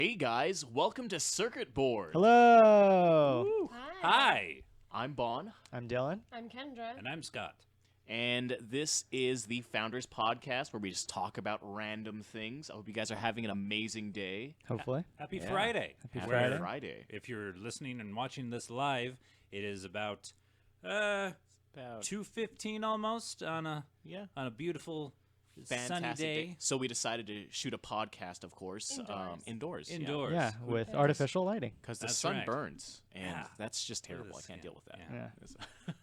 Hey guys, welcome to Circuit Board. Hello. Woo. Hi. I'm Bon, I'm Dylan. I'm Kendra. And I'm Scott. and this is the Founders Podcast where we just talk about random things. I hope you guys are having an amazing day. Hopefully. Happy Yeah. Friday. Happy Where Friday. If you're listening and watching this live, it is about About 2:15 almost on a beautiful sunny fantastic day. So we decided to shoot a podcast, of course, Indoors. Indoors. Yeah, with Yes. artificial lighting. because the That's sun right. burns, and Yeah. that's just Look at terrible. I this, can't yeah. deal with that.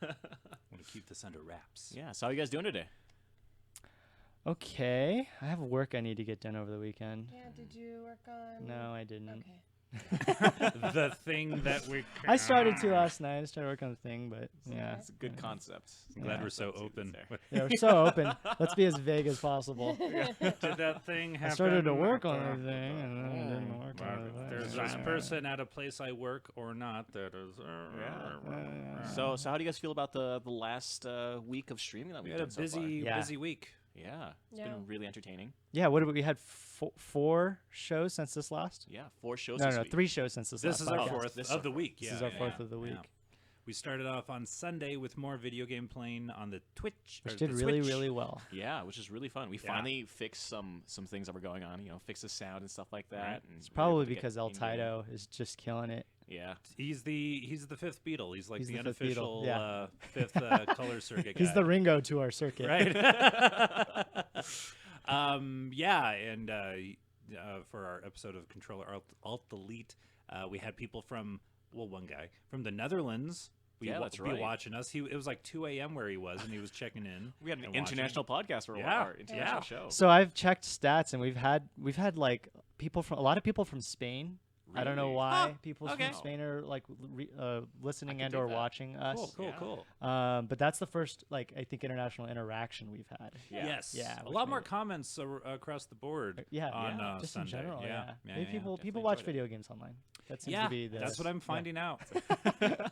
Yeah. Want to keep this under wraps. Yeah. So how you guys doing today? Okay. I have work I need to get done over the weekend. Yeah, did you work on? No, I didn't. Okay. The thing that we. I started to last night. I started working on the thing, but yeah. It's a good concept. I'm glad Yeah. we're so Let's see what's open. there. Yeah, we're so open. Let's be as vague as possible. Did that thing happen? I started to work on the thing, and then it didn't work on the thing. There's this person at a place I work or not that is. So how do you guys feel about the last week of streaming that We we've had a done so far? Yeah. busy week. Yeah, it's Yeah. been really entertaining. Yeah, what did we had four shows since this last? Yeah, 4 shows. No, this no, week. 3 shows since this last. This is our podcast. fourth This is of our the fourth. week. This Yeah, is our yeah, fourth yeah. of the week. Yeah. We started off on Sunday with more video game playing on the Twitch. Which or did the really, Switch. really well. Yeah, which is really fun. We Yeah. finally fixed some things that were going on. You know, fix the sound and stuff like that. Right. And It's we were able probably to get because El in-game. Tido is just killing it. Yeah, He's the fifth Beatle. He's like He's the the fifth Beatle, unofficial yeah. fifth color circuit guy. He's the Ringo to our circuit. right. Yeah, and for our episode of Controller Alt Delete, we had people from one guy from the Netherlands. Yeah, that's be right. watching us. It was like 2 a.m. where he was, and he was checking in. we had an and watching. international podcast for Yeah. our international Yeah. show. So I've checked stats, and we've had like a lot of people from Spain. I don't know Really? why people okay. from Spain are like listening I and could or dig that. watching us. Cool. Yeah. But that's the first I think international interaction we've had. Yeah. Yes. Yeah, A which lot made more it- comments On across the board. just Sunday. in general. Yeah. Yeah, Maybe yeah, people definitely watch enjoyed it. video games online. That seems Yeah, to be the. that's what I'm finding out.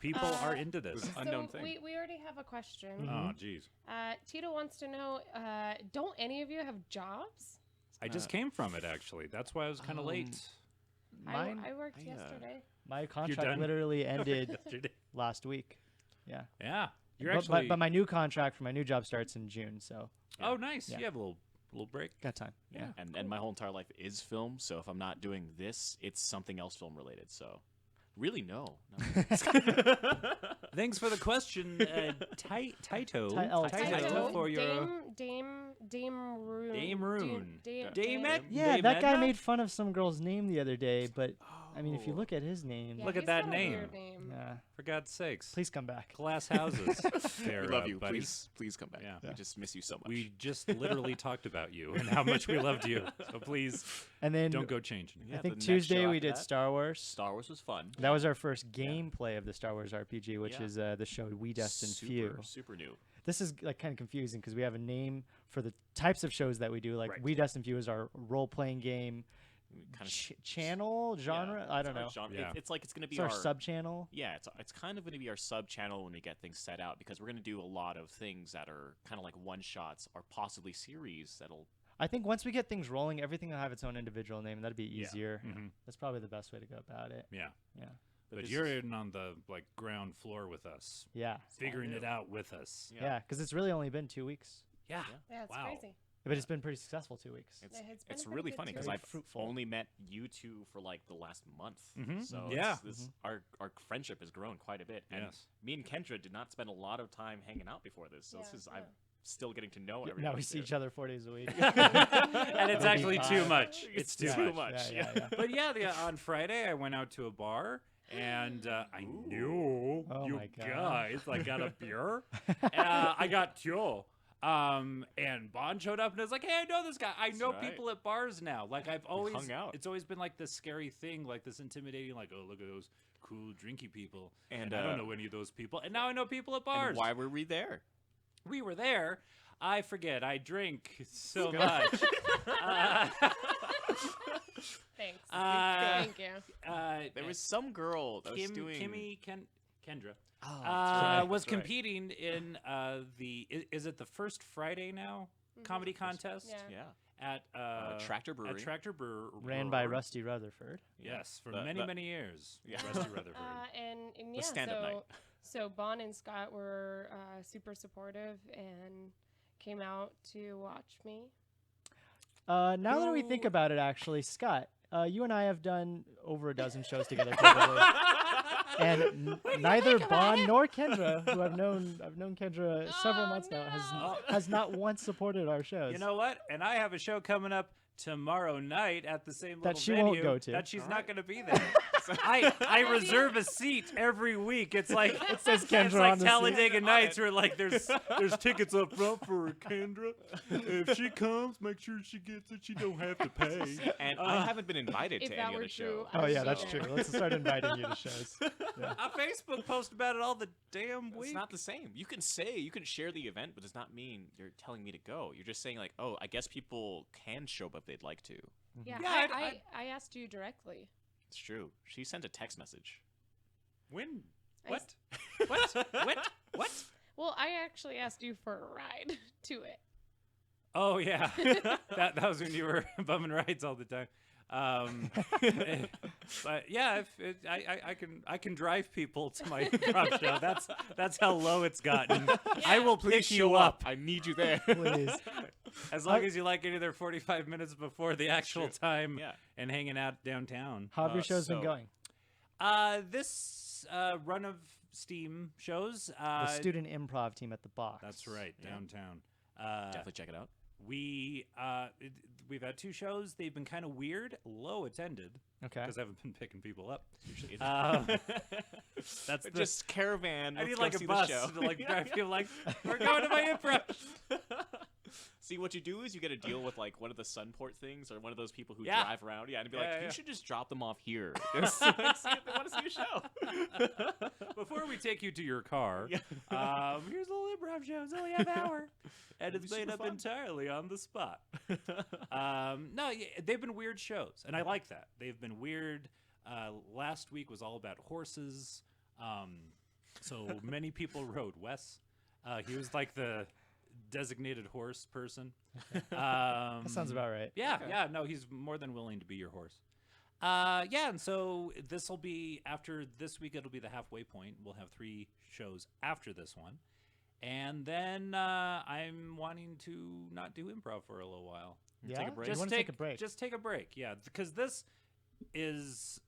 People are into this. It was an unknown So thing. we already have a question. Oh, geez. Tito wants to know, don't any of you have jobs? I just came from it, actually. That's why I was kind of late. Mine, I worked I, yesterday. my done? contract literally ended Yesterday. last week. Yeah. Yeah. You're But, actually. but my new contract for my new job starts in June, so Oh, nice. Yeah. You have a little break. got time. Yeah, and my whole entire life is film. So if I'm not doing this, it's something else film related. So really, no. Thanks for the question, Taito. Taito. Taito for your. Dame Rune. Dame Rune. Dame. Yeah, Dame that guy Edna? made fun of some girl's name the other day, but I mean, if you look at his name, Yeah, Look at he's that got a name. weird name. yeah, For God's sakes. please come back. Glass houses. There, We love you. buddy. Please come back. Yeah. We just miss you so much. We just literally talked about you and how much we loved you. So please And then don't go changing. Yeah, I think the next Tuesday show we after did that, Star Wars. Star Wars was fun. That was our first gameplay of the Star Wars RPG, which Yeah. is the show We Destined Few. Super new. This is like kind of confusing because we have a name for the types of shows that we do. Like Right. We Destined Few is our role-playing game Kind channel genre. I don't know. Yeah. It's like it's gonna be It's our sub-channel. Yeah, it's kind of going to be our sub channel when we get things set out because we're going to do a lot of things that are kind of like one shots or possibly series that'll. I think once we get things rolling, everything will have its own individual name. That'd be Yeah. easier. Mhm. That's probably the best way to go about it. Yeah. Yeah. But this you're is- in on the ground floor with us, Yeah. figuring new. it out with us. Yeah. Because it's really only been 2 weeks, Yeah. Yeah, it's Wow. crazy. but it's been pretty successful 2 weeks. It's, Yeah, it's been a it's pretty really good funny because Very I've fruitful. only met you two for like the last month. Mhm. So Yeah. our friendship has grown quite a bit. And Yes. me and Kendra did not spend a lot of time hanging out before this. So this Yeah, is yeah. I'm still getting to know Now everyone. we see each other 4 days a week. And it's Maybe actually too five. much. It's too too much. much. Yeah. But yeah, on Friday I went out to a bar and I knew Oh you my God. guys. I got a beer. I got two. And Bon showed up and was like, "Hey, I know this guy. I know right. people at bars now. Like I've always hung out. It's always been like this scary thing, like this intimidating, like, oh, look at those cool drinky people. And, I don't know any of those people. And now I know people at bars. And why were we there? We were there. I forget. I drink so much. Thanks. Uh, Thank you. There was some girl that was doing. Kendra Oh, that's right, was that's right. competing in is it the first Friday now comedy contest? Yeah. Yeah. at Tractor Brewery. At Tractor Ran by Rusty Rutherford. Yes, for The- many the- many years. Yeah. Rusty Rutherford. And The yeah, stand-up night. so Bon and Scott were super supportive and came out to watch me. Now that we think about it, actually, Scott, you and I have done over a dozen shows together, probably. And neither Bon nor Kendra, who I've known Kendra several Oh, months now, no. has not once supported our shows. You know what? And I have a show coming up tomorrow night at the same That little she venue won't go to. that she's not going to be there. I reserve a seat every week. It's like It says it's Kendra like on the seat. Talladega Nights where like there's tickets up front for Kendra. If she comes, make sure she gets it. She don't have to pay. And I haven't been invited If to that any were other true, show. I Oh would yeah, be that's there. true. Let's start inviting you to shows. Yeah. A Facebook post about it all the damn week. It's not the same. You can share the event, but does not mean you're telling me to go. You're just saying like, oh, I guess people can show up if they'd like to. Yeah, Yeah, I asked you directly. It's true. She sent a text message. When? I What? What? Well, I actually asked you for a ride to it. Oh yeah, that was when you were bumming rides all the time. But yeah, I can drive people to my improv show. That's how low it's gotten. I will pick you up I need you there. Please. as long as you like getting there 45 minutes before the actual time Yeah. and hanging out downtown. How have your shows been so- going? This run of Steam shows. The student improv team at the box. That's right, Yeah. downtown. Definitely check it out. We've had 2 shows. They've been kind of weird, low attended Okay. because I haven't been picking people up. Usually That's the, just caravan. I let's need go like a see bus the show. to like drive people like we're going to my improv. See, what you do is you get to deal with like one of the Sunport things or one of those people who Yeah. drive around. Yeah, and be Yeah, like, yeah, you yeah. should just drop them off here. Just see if they want to see a show. Before we take you to your car, Yeah. here's a little improv show. It's only half hour, and It'll it's be made super up fun. entirely on the spot. No, yeah, they've been weird shows, and I like that. They've been weird. Last week was all about horses. So many people rode Wes. He was like the designated horse person. That sounds about right. Yeah, Okay. yeah, no, he's more than willing to be your horse. Yeah, and so this will be after this week. It'll be the halfway point. We'll have 3 shows after this one, and then I'm wanting to not do improv for a little while. Yeah. Take a break? You Just want to take a break? Just take a break. Yeah, because this is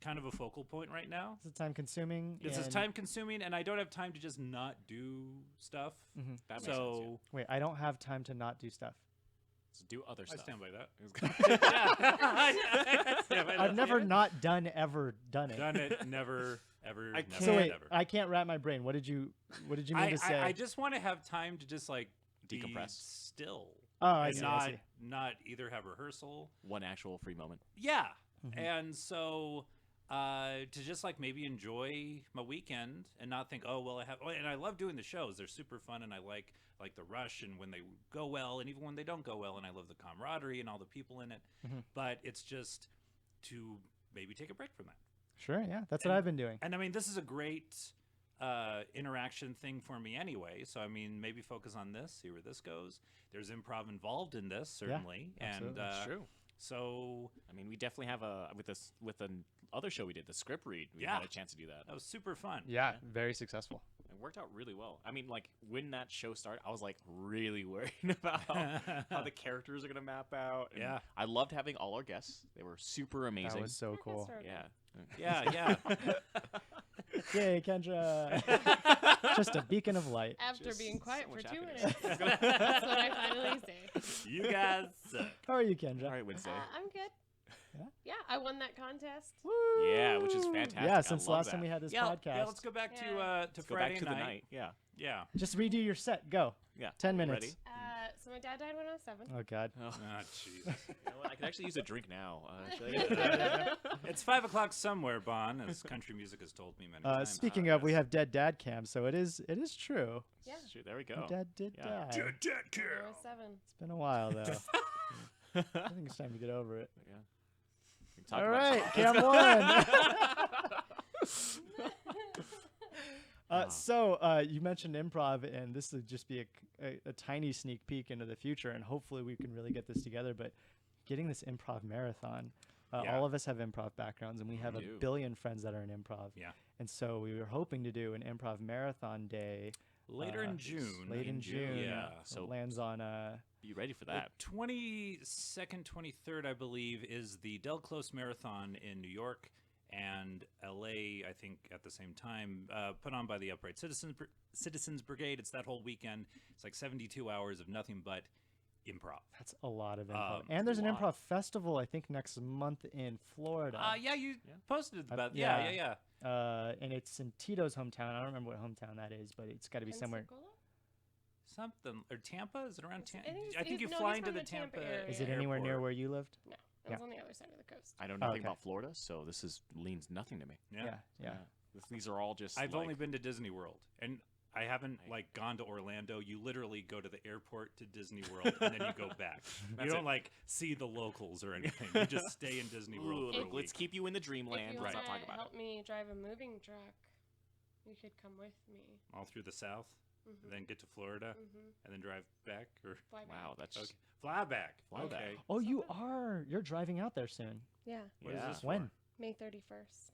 kind of a focal point right now. This is time consuming. This is and- time consuming, and I don't have time to just not do stuff. Mhm. That makes sense. So Wait, I don't have time to not do stuff. So do other I stuff. stand by that. I've never not done it. done it. Never, ever. I never, can't- So wait, never. I can't wrap my brain. What did you mean to say? I just want to have time to just like be Decompress. still. Oh, I and see, not I see. not either have rehearsal. One actual free moment. Yeah, Mhm. and so to just like maybe enjoy my weekend and not think, oh well, I have. And I love doing the shows; they're super fun, and I like the rush and when they go well, and even when they don't go well, and I love the camaraderie and all the people in it. Mhm. But it's just to maybe take a break from that. Sure, yeah, that's what And- I've been doing. And I mean, this is a great interaction thing for me anyway. So I mean, maybe focus on this, see where this goes. There's improv involved in this, certainly, absolutely. and It's true. so I mean, we definitely have with an other show we did, the script read. We Yeah. had a chance to do that. that was super fun. Yeah, very successful. It worked out really well. I mean, like when that show started, I was like really worried about how the characters are gonna map out. And Yeah. I loved having all our guests. They were super amazing. That was so cool. Yeah. Yeah, Yay, Kendra! Just a beacon of light. After Just being quiet so for much 2 happiness. minutes. That's what I finally say. you guys suck. How are you, Kendra? All right, Wednesday. I'm good. Yeah? Yeah, I won that contest. Yeah, which is Woo! fantastic. Yeah, I since love last time that. we had this Yeah, podcast. yeah. Let's go back Yeah. to Let's go Friday back to the night. Yeah. Yeah. Just redo your set. Go. Yeah. 10 minutes. Ready? So my dad died when I was 7. Oh God. Oh. Ah, jeez. You know what? I could actually use a drink now. It's 5:00 somewhere, Bon, as country music has told me many times. Speaking of, we have dead dad cam, so it is true. Yeah, Shoot, there we Your go. dad did Yeah. die. when I was 7. It's been a while though. I think it's time to get over it. Yeah. We can talk All about right, something. Cam won. So you mentioned improv, and this would just be a tiny sneak peek into the future, and hopefully we can really get this together. But getting this improv marathon, Yeah. all of us have improv backgrounds, and we have a do. billion friends that are in improv. Yeah. And so we were hoping to do an improv marathon day Later in it's June. late in June. Yeah. So So- lands on Be ready for The that. 22nd, 23rd, I believe, is the Del Close Marathon in New York and LA, I think, at the same time, put on by the Upright Citizens Brigade. It's that whole weekend. It's like 72 hours of nothing but improv. that's a lot of improv. Um, And there's an lot. improv festival, I think, next month in Florida. Yeah, you posted about yeah. yeah. And it's in Tito's hometown. I don't remember what hometown that is, but it's got to be somewhere. Pensacola? Something or Tampa? Is it around Tampa? I I think you no, fly he's into from the the Tampa Tampa. area. Is it anywhere near airport. where you lived? No, it Yeah. was on the other side of the coast. I don't know Oh, anything okay. about Florida, so this means nothing to me. Yeah. Yeah. These are all just. I've like, only been to Disney World, and I haven't like gone to Orlando. You literally go to the airport to Disney World, and then you go back. You That's don't it. like see the locals or anything. You just stay in Disney Ooh, World for a look, let's week. keep you in the If dreamland. you Let's want not talk to about help it. me drive a moving truck, you could come with me. All through the South, and then get to Florida, and then drive back or Fly back. Wow, that's okay. Fly back. Fly okay. back. Oh, you're driving out there soon. Yeah, What is Yeah. this for? When? May 31st.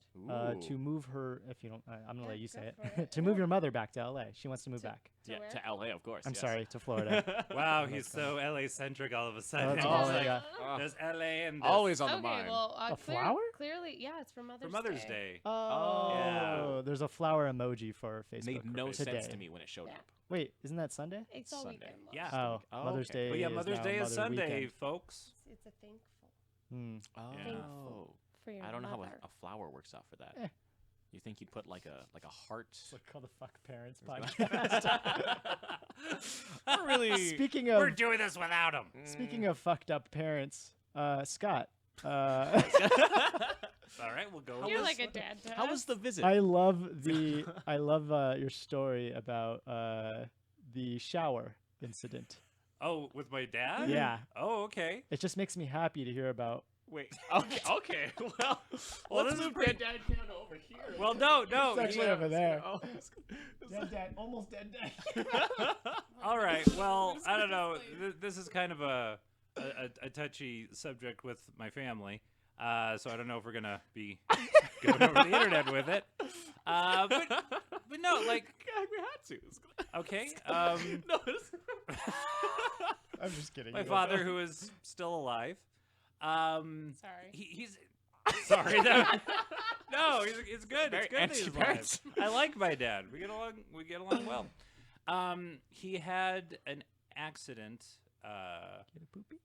To Ooh. move her, if you don't, I'm gonna Yeah, let you go say for it. it. To move your mother back to LA. She wants to move To- back. To Yeah, where? to LA, of course. I'm yes. sorry, to Florida. Wow, That's he's fine. so LA centric all of a Oh, sudden. that's He's all I like, got. Oh, There's LA and this. always on the Okay, mind. well, A flower? Clearly, yeah, it's for for Mother's Day. Oh, Yeah. there's a flower emoji for Facebook. Made no today. sense to me when it showed Yeah. up. Wait, isn't that Sunday? It's all Sunday. weekend long. Yeah. Oh, Oh, Mother's okay. Day. But yeah, is Mother's now Day is Mother Sunday, weekend. folks. It's a thankful Hmm. Oh. Thankful for your I don't know how mother. a flower works out for that. Eh. You think you'd put like a heart? It's like called the Fuck Parents It's podcast. Not really. Speaking We're of doing this without him. speaking of fucked up parents, Scott. All right, we'll go. You're with like this. a dad to How us. was the visit? I love your story about the shower incident. Oh, with my dad? Yeah. Oh, okay. It just makes me happy to hear about. Wait. Okay. Okay. Well, Well, let's this is move pretty- Dad Can over here. Well, no. It's actually over there. Oh, Dead, almost dead. All right. Well, I don't know. This is kind of a touchy subject with my family. So I don't know if we're gonna be going over the internet with it. But no, like, we had to. okay. No, it's... I'm just kidding. My You go. father, who is still alive, Sorry. he's sorry. No, it's good. Very It's good that he's anti-parents. alive. I like my dad. We get along well. He had an accident. Get a poopy?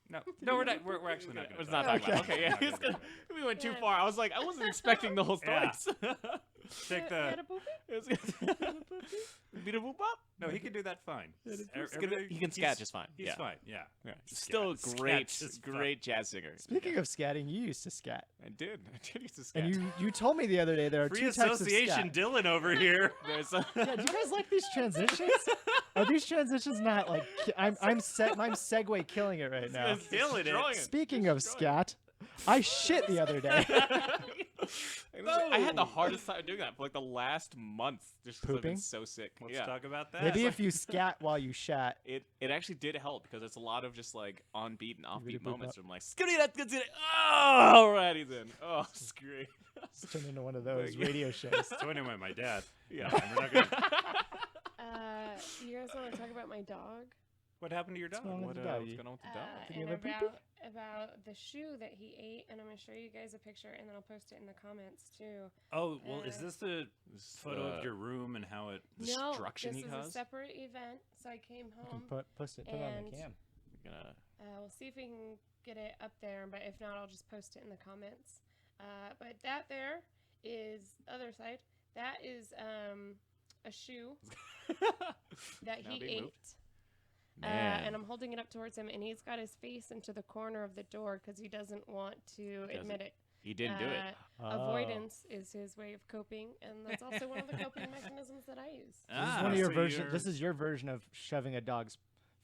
No, we're not. We're actually not going Let's to not talk about. Okay, yeah, Not he's gonna gonna, we went too Yeah. far. I was like, I wasn't expecting the whole story. Yeah. Take You the. had a poopy? Beat a whoop up. No, he can do that fine. He can scat just fine. He's Yeah. fine. Yeah. Yeah. Scat- Still scat great, just fine. great jazz singer. Speaking of scatting, you used to scat, I did used to scat. and you told me the other day there are Free two types of association, scat. Dylan over here. There's a Yeah, do you guys like these transitions? Are these transitions not like I'm segue killing it right now? It's Killing it. destroying Speaking of scat, I shit the other day. I had the hardest time doing that for like the last month, just 'cause I've been Pooping? so sick. Let's yeah. talk about that. Maybe if you scat while you shat. It actually did help because it's a lot of just like on beat and off beat Skibbity boop moments. up. From like skitty that skitty. Oh, alrighty then. Oh, screw. It's turned into one of those Yeah. radio shows. So anyway, my dad. Yeah. And we're not gonna- You guys want to talk about my dog? What happened to your dog? What's wrong with What, the what's doggy? going on with the dog? Did he And have a poopy? about the shoe that he ate, and I'm gonna show you guys a picture, and then I'll post it in the comments too. Oh, well, is Uh, this the This, photo of your room and how it? No, Destruction this he is a caused? separate event. So I came You can home. post it on the and- cam. You're gonna. We'll see if we can get it up there, but if not, I'll just post it in the comments. But that there is other side. That is a shoe that Now he being ate. moved? Man. And I'm holding it up towards him, and he's got his face into the corner of the door because he doesn't want to admit it. He didn't do it. Oh. Avoidance is his way of coping, and that's also one of the coping mechanisms that I use. This is one of your so version. you're- This is your version of shoving a dog's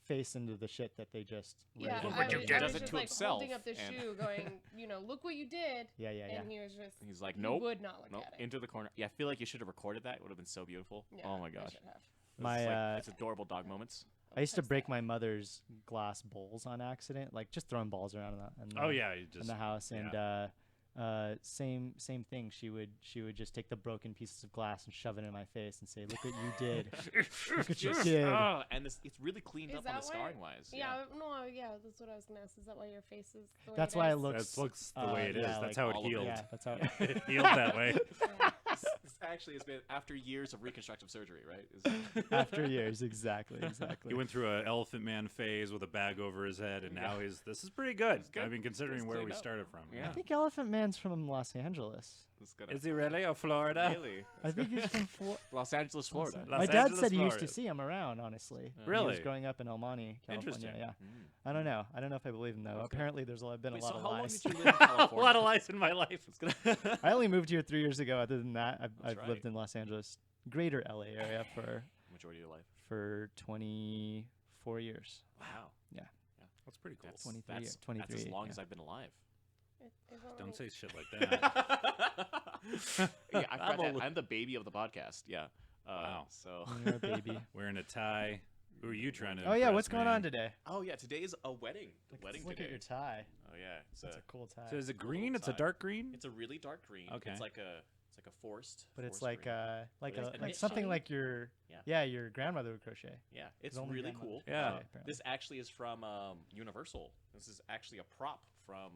face into the shit that they just. Yeah, raided. What you I did. was Does it just to like himself, holding up the and- shoe, going, look what you did, Yeah, yeah, yeah. and he was just. He's like, he nope. would not look Nope. at it. Into the corner. Yeah, I feel like you should have recorded that. It would have been so beautiful. Yeah, Oh my I gosh. should have. It's adorable dog moments. I used to Post break that. my mother's glass bowls on accident, like just throwing balls around Oh yeah, you in just the house, and same thing. She would just take the broken pieces of glass and shove it in my face and say, "Look what you did! Look what you Just- did!" oh, and it's really cleaned Is up on the that why- scarring wise. Yeah, no, yeah, that's what I was gonna ask. Is that why your face is the way That's it why it is? looks. that looks the way it is. yeah, That's like how it all of it. healed. Yeah, that's how. It healed that way. Yeah. This actually has been after years of reconstructive surgery, right? Is- After years, exactly. He went through an Elephant Man phase with a bag over his head, and now this is pretty good. It's good. I mean, considering It's where we cleaned up. started from. Yeah. I think Elephant Man's from Los Angeles. it's gonna, Is he really? Or Florida? really? I think he's from Florida. Los Angeles, Florida. Los My dad Angeles, said he used to Florida. see him around. Honestly, He Really? was growing up in El Monte, California. Interesting. Yeah, Mm. I don't know. I don't know if I believe him though. Okay. Apparently, there's been Wait, a lot so of how long lies. did you live in a California? lot of lies in my life. It's gonna- I only moved here 3 years ago. Other than that, I've right. lived in Los Angeles, greater LA area Majority of your life. for 24 years. Wow. That's pretty cool. That's 23 that's, 23, that's as long yeah. as I've been alive. It won't Don't really- say shit like that. Yeah, I I'm forgot that. a li- I'm the baby of the podcast. Yeah. Wow. So. You're a baby. Wearing a tie. Who are you trying to? Oh yeah, impress, what's going man? on today? Oh yeah, today is a wedding. Wedding Look today. at your tie. Oh yeah, it's That's a cool tie. So is it Little green? It's a tie. dark green. It's a really dark green. Okay. It's like a forced. but it's forest like green. like But a it's like knit something shade. like your Yeah. your grandmother would crochet. Yeah, it's only really grandmothers cool. Yeah. crochet, apparently. This actually is from Universal. This is actually a prop from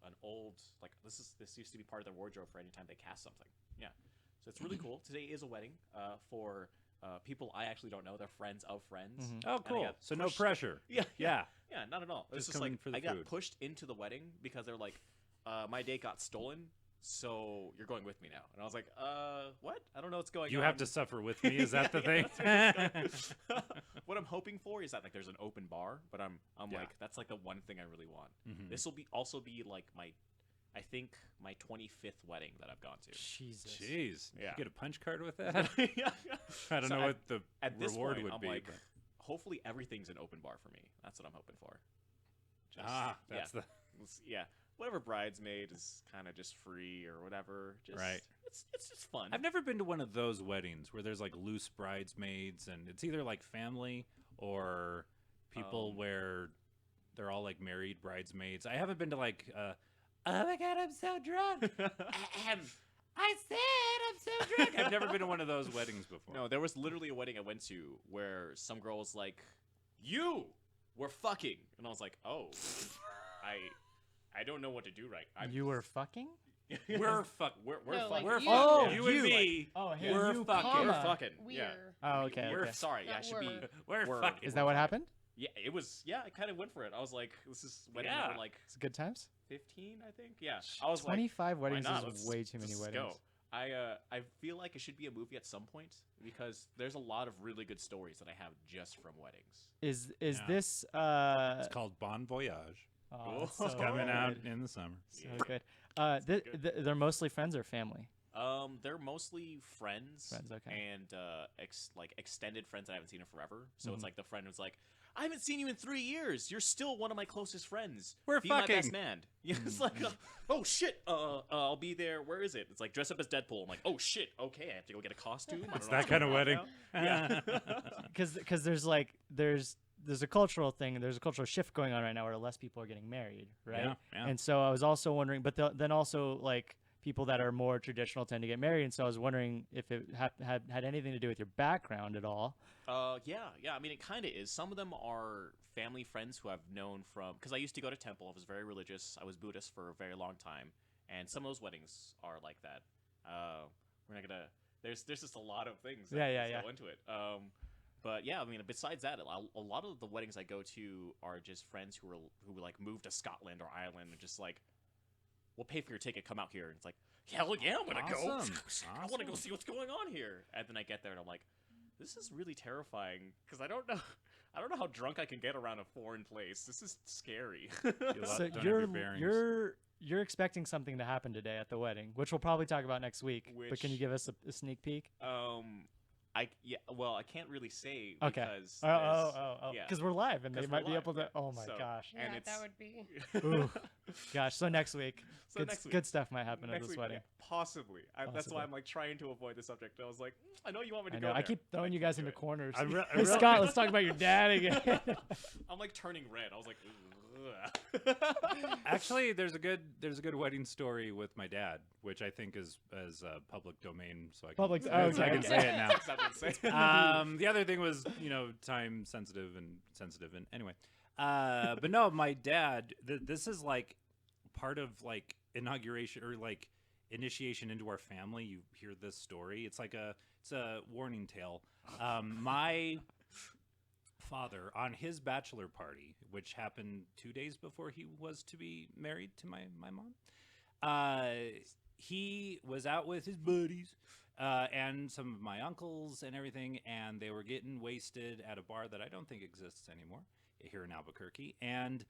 an old this used to be part of their wardrobe for any time they cast something. Yeah, so it's really cool. Today is a wedding for people I actually don't know. They're friends of friends. Mhm. Oh, And I cool. got So no pushed- pressure. Yeah, Yeah. yeah, not at all. It's Just just coming like for the I got food. pushed into the wedding because they're like, my date got stolen, so you're going with me now. And I was like, what? I don't know what's going You on. have to suffer with me. Is that the Yeah, thing? that's what I'm hoping for is that like there's an open bar, but I'm Yeah. like that's like the one thing I really want. Mhm. This will also be like I think my 25th wedding that I've gone to. Jesus. Jeez. Yeah. You get a punch card with that? Yeah. I don't So know at- what the At this reward point, would I'm be. like, but- hopefully everything's an open bar for me. That's what I'm hoping for. Just, that's the. yeah. Whatever bridesmaid is kind of just free or whatever. Just, Right. It's just fun. I've never been to one of those weddings where there's like loose bridesmaids and it's either like family or people where they're all like married bridesmaids. I haven't been to like oh my god, I'm so drunk. I said I'm so drunk. I've never been to one of those weddings before. No, there was literally a wedding I went to where some girl was like, "You were fucking," and I was like, "Oh, I don't know what to do right." You were fucking? We're fuck. we're No, fucking. like We're you. fucking. Oh, you and you. me. Oh, hey, We're you, fucking. comma. We're fucking. Yeah. We're. Oh, okay. We're okay. sorry. Yeah, Not it should be. were. We're We're- fucking. Is that what happened? Yeah, it was. Yeah, I kind of went for it. I was like, "This is wedding Yeah. number like It's good times. 15, I think." Yeah, I was like, 25 "Why weddings not? is way too many let's weddings. Go. I feel like it should be a movie at some point because there's a lot of really good stories that I have just from weddings. Is Yeah. this It's called Bon Voyage. oh, it's Oh, so Coming out good. in the summer. So Yeah. good. They're mostly friends or family. They're mostly friends. Friends, okay. And like extended friends that I haven't seen in forever. So Mhm. it's like the friend was like, "I haven't seen you in 3 years. You're still one of my closest friends. We're be my best fucking." man." Yeah, it's like, oh shit. I'll be there. Where is it? It's like dress up as Deadpool. I'm like, oh shit. Okay, I have to go get a costume. I don't It's know that what's kind of going on wedding. now. Yeah. Because there's a cultural thing. There's a cultural shift going on right now where less people are getting married, right? Yeah, yeah. And so I was also wondering, but then also like people that are more traditional tend to get married, and so I was wondering if it had anything to do with your background at all. Yeah. I mean, it kind of is. Some of them are family friends who I've known from because I used to go to temple. I was very religious. I was Buddhist for a very long time, and some of those weddings are like that. We're not gonna. There's just a lot of things that Yeah. go into it. But yeah, I mean, besides that, a lot of the weddings I go to are just friends who like moved to Scotland or Ireland and just like, we'll pay for your ticket, come out here. And it's like, hell yeah, I'm gonna go. Awesome. I want to go Awesome. see what's going on here. And then I get there and I'm like, this is really terrifying because I don't know how drunk I can get around a foreign place. This is scary. You So don't have you're your bearings. you're expecting something to happen today at the wedding, which we'll probably talk about next week. But can you Which- give us a sneak peek? Well, I can't really say Okay. because Oh. yeah. Because we're live, and they 'Cause might we're be live, able to. yeah. Oh my So- gosh. Yeah, And that it's- would be. Ooh. Gosh. So next week, So good, next week. good stuff might happen at Next this week, wedding. yeah, possibly. That's Possibly. why I'm like trying to avoid the subject. I was like, I know you want me to I go know. I there, keep but throwing you can't guys do into it. corners. I re- I Hey, re- Scott, let's talk about your dad again. I'm like turning red. I was like, Actually, there's a good wedding story with my dad, which I think is public domain, so I can Public- so okay, I can okay. say it now. Acceptance. The other thing was, time sensitive and anyway. But no, my dad. This is like part of like inauguration or like initiation into our family. You hear this story. It's a warning tale. My father, on his bachelor party, which happened 2 days before he was to be married to my mom, he was out with his buddies and some of my uncles and everything, and they were getting wasted at a bar that I don't think exists anymore here in Albuquerque. And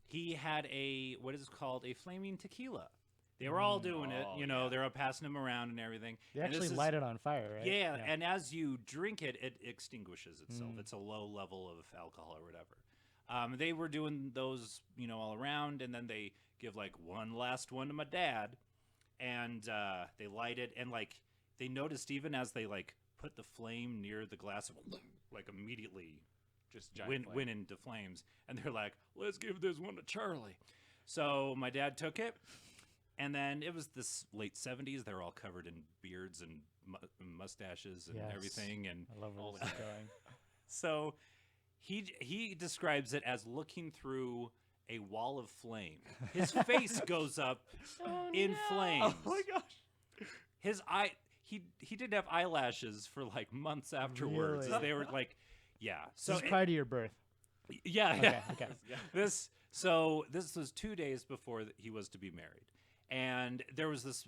he had what is called a flaming tequila. They were all doing it, yeah. they were passing them around and everything. They And this actually is- light it on fire, right? yeah, and as you drink it, it extinguishes itself. It's a low level of alcohol or whatever. They were doing those, all around, and then they give like one last one to my dad, and they light it, and like they noticed even as they like put the flame near the glass, like immediately Just giant flame. went into flames, and they're like, "Let's give this one to Charlie." So my dad took it. And then it was this late 70s. They're all covered in beards and mustaches and Yes. everything. And I love where this is going. so he describes it as looking through a wall of flame. His face goes up Oh, in no. flames. Oh my gosh. His eye, he didn't have eyelashes for like months afterwards. Really? They were like, yeah. So So this is prior to your birth. yeah. Okay. Yeah. This was 2 days before he was to be married, and there was this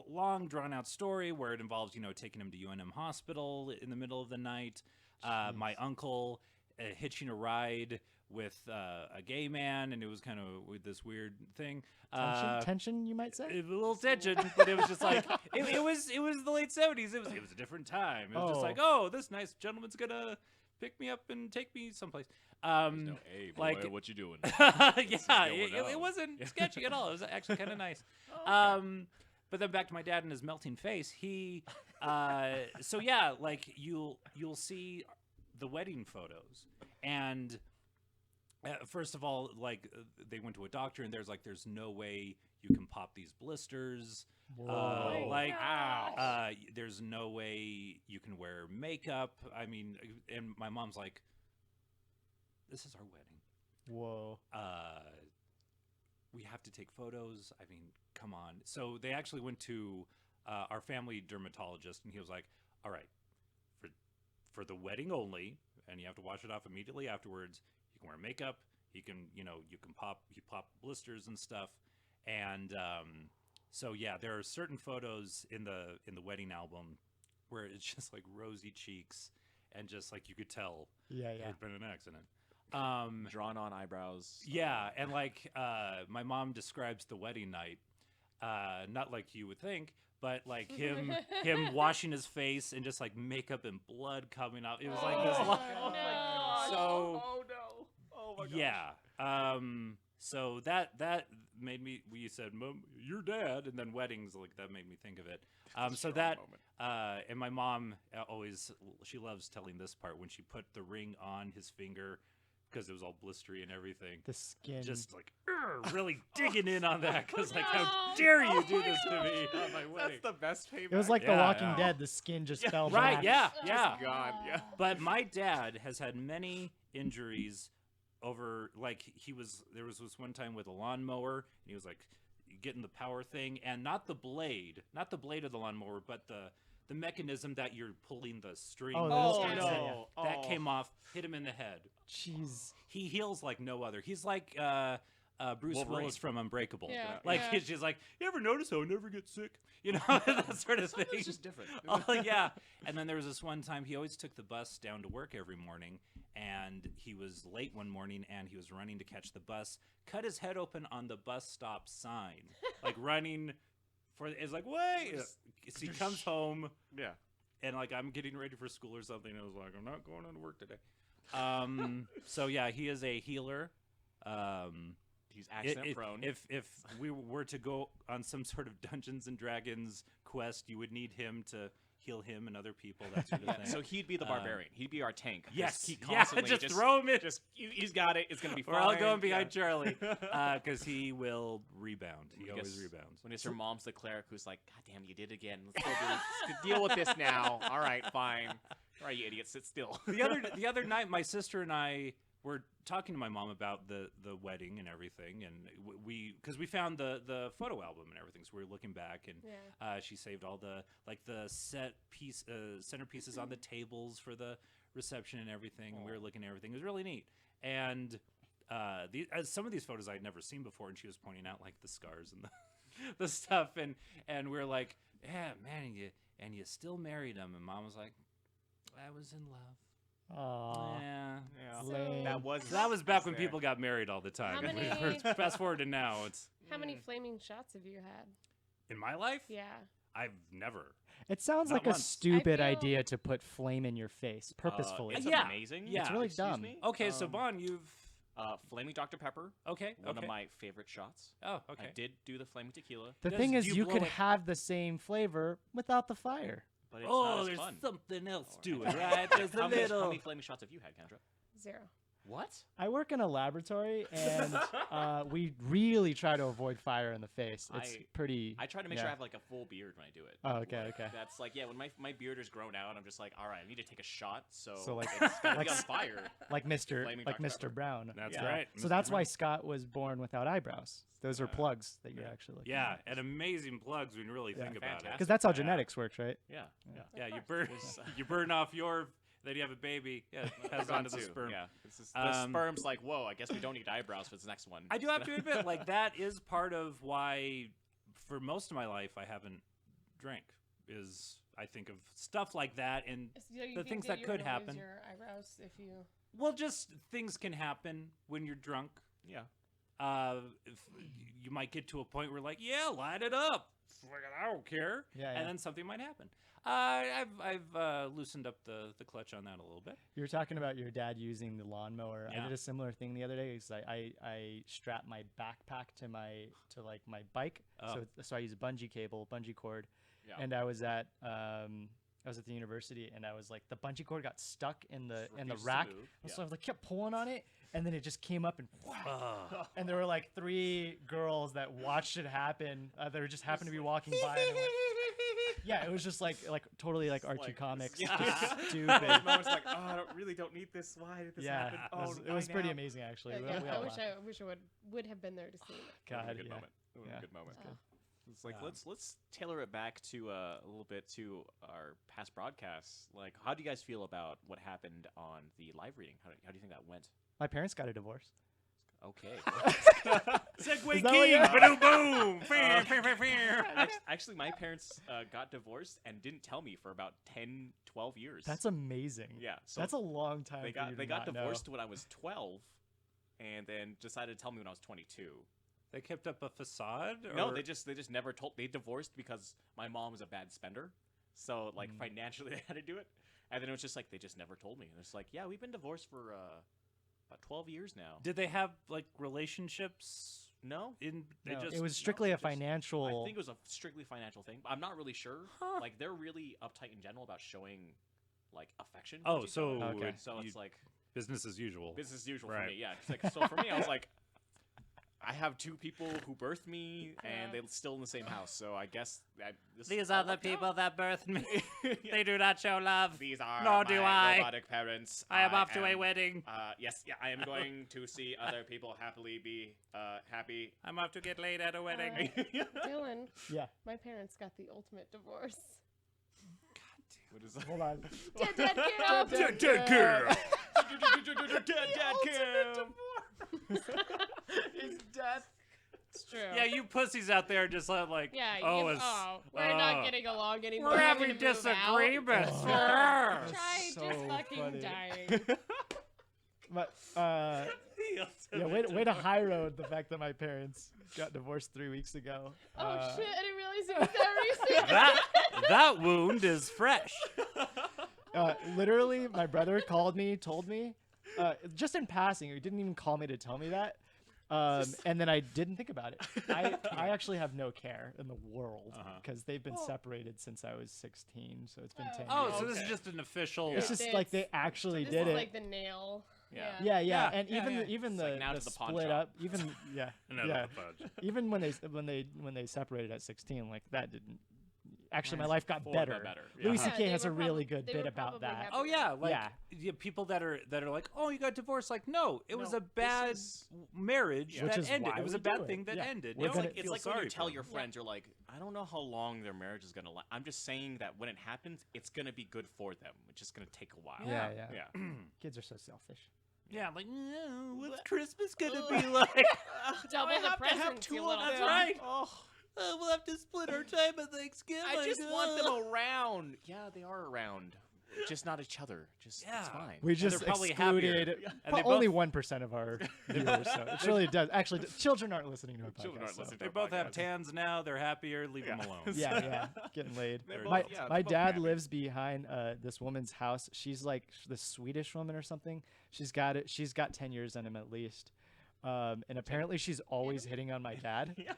long drawn out story where it involves taking him to UNM hospital in the middle of the night, my uncle hitching a ride with a gay man, and it was kind of with this weird thing. Tension, you might say. A little tension, but it was just like it was the late 70s. It was a different time. It was just like, oh, this nice gentleman's gonna pick me up and take me someplace. No, hey, boy, like- what you doing? Yeah, going it on? wasn't sketchy at all. It was actually kind of nice. But then back to my dad and his melting face. So yeah, like you'll see the wedding photos, and first of all, like they went to a doctor, and there's no way you can pop these blisters. Whoa. Like, gosh. there's no way you can wear makeup. I mean, and my mom's like, this is our wedding. Whoa. We have to take photos. I mean, come on. So they actually went to our family dermatologist, and he was like, all right, for the wedding only, and you have to wash it off immediately afterwards. You can wear makeup. You can pop blisters and stuff. And so yeah, there are certain photos in the wedding album where it's just like rosy cheeks and just like you could tell Yeah. it had been an accident. Drawn on eyebrows. Yeah, and like my mom describes the wedding night, not like you would think, but like him washing his face and just like makeup and blood coming out. It was like this. Oh, Long, no. So Oh no. Oh my gosh. yeah. So that made me. You said, "Mom, your dad," and then weddings, like that made me think of it. So Strong that moment. and my mom she loves telling this part when she put the ring on his finger because it was all blistery and everything. The skin. Just like really digging in on that because like how No. dare you Oh do my this to me gosh. on my wedding? That's the best payback. it was like The Yeah, Walking yeah. Dead. The skin just fell Right? back. Yeah, Just yeah. gone, yeah. But my dad has had many injuries over like there was this one time with a lawnmower and he was like getting the power thing and not the blade of the lawnmower, but the mechanism that you're pulling the string. Oh, Oh Yeah, no. yeah, That Oh. came off, hit him in the head. Jeez. He heals like no other. He's like Bruce Wolverine. Willis from Unbreakable. Yeah, Like yeah. he's just like, you ever notice how I never get sick? That sort of thing. It's just different. Oh yeah. And then there was this one time he always took the bus down to work every morning, and he was late one morning and he was running to catch the bus, cut his head open on the bus stop sign, like running for. It's like wait. So he comes home Yeah. and like I'm getting ready for school or something. And I was like, I'm not going on to work today. So yeah, he is a healer. He's accident prone. If we were to go on some sort of Dungeons and Dragons quest, you would need him to heal him and other people, that sort of thing. So he'd be the barbarian. He'd be our tank. Yes, He yeah, constantly just throw him in. He's got it. It's gonna be fine. We're all going behind Yeah. Charlie because he will rebound. He always rebounds. When it's her mom's the cleric who's like, God damn, you did it again. Let's deal with this now. All right, fine. All right, you idiot, sit still. The other night, my sister and I were talking to my mom about the wedding and everything, and we found the photo album and everything, so we were looking back, and she saved all the centerpieces on the tables for the reception and everything, and we were looking at everything. It was really neat, and some of these photos I'd never seen before, and she was pointing out like the scars and the stuff, and we were like, yeah, man, and you still married him, and Mom was like, I was in love. Aw. Yeah. Lame. That was back when there. people got married all the time. How And many- fast forward to now, it's How many flaming shots have you had? in my life. Yeah. I've never. It sounds Not like a once. stupid I feel- idea to put flame in your face purposefully. It's Yeah. amazing. Yeah. It's really Excuse dumb. me? Okay, so Bon, you've Flaming Dr. Pepper, okay. one of my favorite shots. Oh, okay. I did do the Flaming Tequila, The Does- thing do is, you you blow could it- have the same flavor without the fire. but it's not as there's fun. something else to Alright. it, right? There's a How little. many flaming shots have you had, Kendra? 0. What? I work in a laboratory, and we really try to avoid fire in the face. It's pretty. I try to make sure I have like a full beard when I do it. Oh, okay, okay. That's like, yeah, when my beard is grown out, I'm just like, all right, I need to take a shot, so like- it's gonna like be on s- fire. Like Mr. Flaming Like Dr. Mr. Pepper. Brown. That's Yeah. right. So Mr. that's why Brown. Scott was born without eyebrows. Those are plugs that you're actually looking Yeah, and amazing plugs when you really think about it. Fantastic. Because that's how Yeah. genetics works, right? Yeah. Yeah, you burn It's, you burn off your. Then you have a baby. Yeah, it passes on to the too. sperm. Yeah. It's just, the Um, sperm's like, whoa, I guess we don't need eyebrows for this next one. I do have to admit, like that is part of why, for most of my life, I haven't drank. Is I think of stuff like that, and So you The think things that that you're could gonna happen. lose your eyebrows if you. well, just things can happen when you're drunk. Yeah. If you might get to a point where like, yeah, light it up. I don't care. Yeah, yeah. And then something might happen. I've loosened up the clutch on that a little bit. You were talking about your dad using the lawnmower. I Yeah. did a similar thing the other day. Cause I strapped my backpack to my bike. Oh. So I use a bungee cord, Yeah. and I was at the university, and I was like, the bungee cord got stuck in the Refuses to rack. move. So I was like, kept pulling on it, and then it just came up and. Ugh. And there were like 3 girls that watched it happen. They were just happened to be walking by. And I'm like, yeah, it was just like totally like Archie like, comics. yeah. Just stupid. Those moments like, oh, I really don't need this. Why did this Yeah, happen? it Oh, was, it was why pretty now? amazing actually. We Yeah, all I wish laughed. I would have been there to see it. That was God, a good yeah. moment. That was Yeah. a good moment. good. It's like Yeah. let's tailor it back to a little bit to our past broadcasts. Like, how do you guys feel about what happened on the live reading? How do you think that went? My parents got a divorce. Okay. Segway Is that what King, you- ba-doom boom. Fair, fair, fair, fair. Actually, my parents got divorced and didn't tell me for about 10, 12 years. That's amazing. yeah. So That's a long time. they for you got to they got not know. divorced when I was 12, and then decided to tell me when I was 22. They kept up a facade? No, or- they just never told. They divorced because my mom was a bad spender, so like financially they had to do it. And then it was just like they just never told me. And it's like, yeah, we've been divorced for about 12 years now. Did they have like relationships? No, In they No, just it was strictly they a just- financial. I think it was a strictly financial thing. I'm not really sure. Huh. Like they're really uptight in general about showing like affection. Oh, towards each so other. Okay. so you- it's like business as usual. business as usual for Right. me. Yeah. It's like, so for me, I was like, I have 2 people who birthed me, and they're still in the same house. So I guess this all worked out. that birthed me. Yeah. do not show love. These are Nor do my I. robotic parents. wedding. Yes, yeah, I am going to see other people happily be happy. I'm off to get laid at a wedding. Dylan, Yeah. my parents got the ultimate divorce. What is that? Hold on. Dead girl. Dead girl. His death. It's true. Yeah, you pussies out there just like, Yeah. oh, We're not getting along anymore. we're I'm having gonna move out. disagreements. Oh. Try So just fucking funny. dying. But yeah, way to high road the fact that my parents got divorced 3 weeks ago. Oh shit! I didn't realize it was that recent. that wound is fresh. Literally, my brother called me, told me, just in passing. He didn't even call me to tell me that. And then I didn't think about it. I actually have no care in the world because they've been separated since I was 16, so it's been 10 Oh, years. so this is just an official. It's just like they actually This did is it. like the nail. Yeah. Yeah, Yeah, and yeah, even yeah. even It's the, like now the to the pawn split shop. up, even yeah, Another yeah. fudge. Even when they separated at 16, like that didn't. Actually, my Nice. life got Forward got better. better. Louis Yeah. C.K. they has a were really probab- good they bit were about probably that. happy. Oh yeah, like Yeah. people that are like, oh, you got divorced. Like, no, it was No, a bad is- marriage Which that is ended. why It was we a bad do it. thing that Yeah. ended. We're It's gonna like, it's feel like when sorry you tell for your them. friends, you're like, I don't know how long their marriage is gonna last. I'm just saying that when it happens, it's gonna be good for them. It's just gonna take a while. Yeah, yeah. Kids are so selfish. Yeah, like, what's Christmas gonna be like? Double I the have to have presents, two you of little them. That's right. Oh, We'll have to split our time at Thanksgiving. I just want them around. Yeah, they are around, just not each other. Just Yeah. it's fine. We they're just probably happier. excluded And they only both- 1% of our viewers, so it really does. Actually, children aren't listening to a podcast. Children aren't so- listening to They our both have podcast. tans now. They're happier. Leave them alone. Yeah, yeah, getting laid. They're My both- yeah, my they're both dad happy. lives behind this woman's house. She's like the Swedish woman or something. She's got it. She's got 10 years on him at least. And apparently she's always hitting on my dad. Yeah.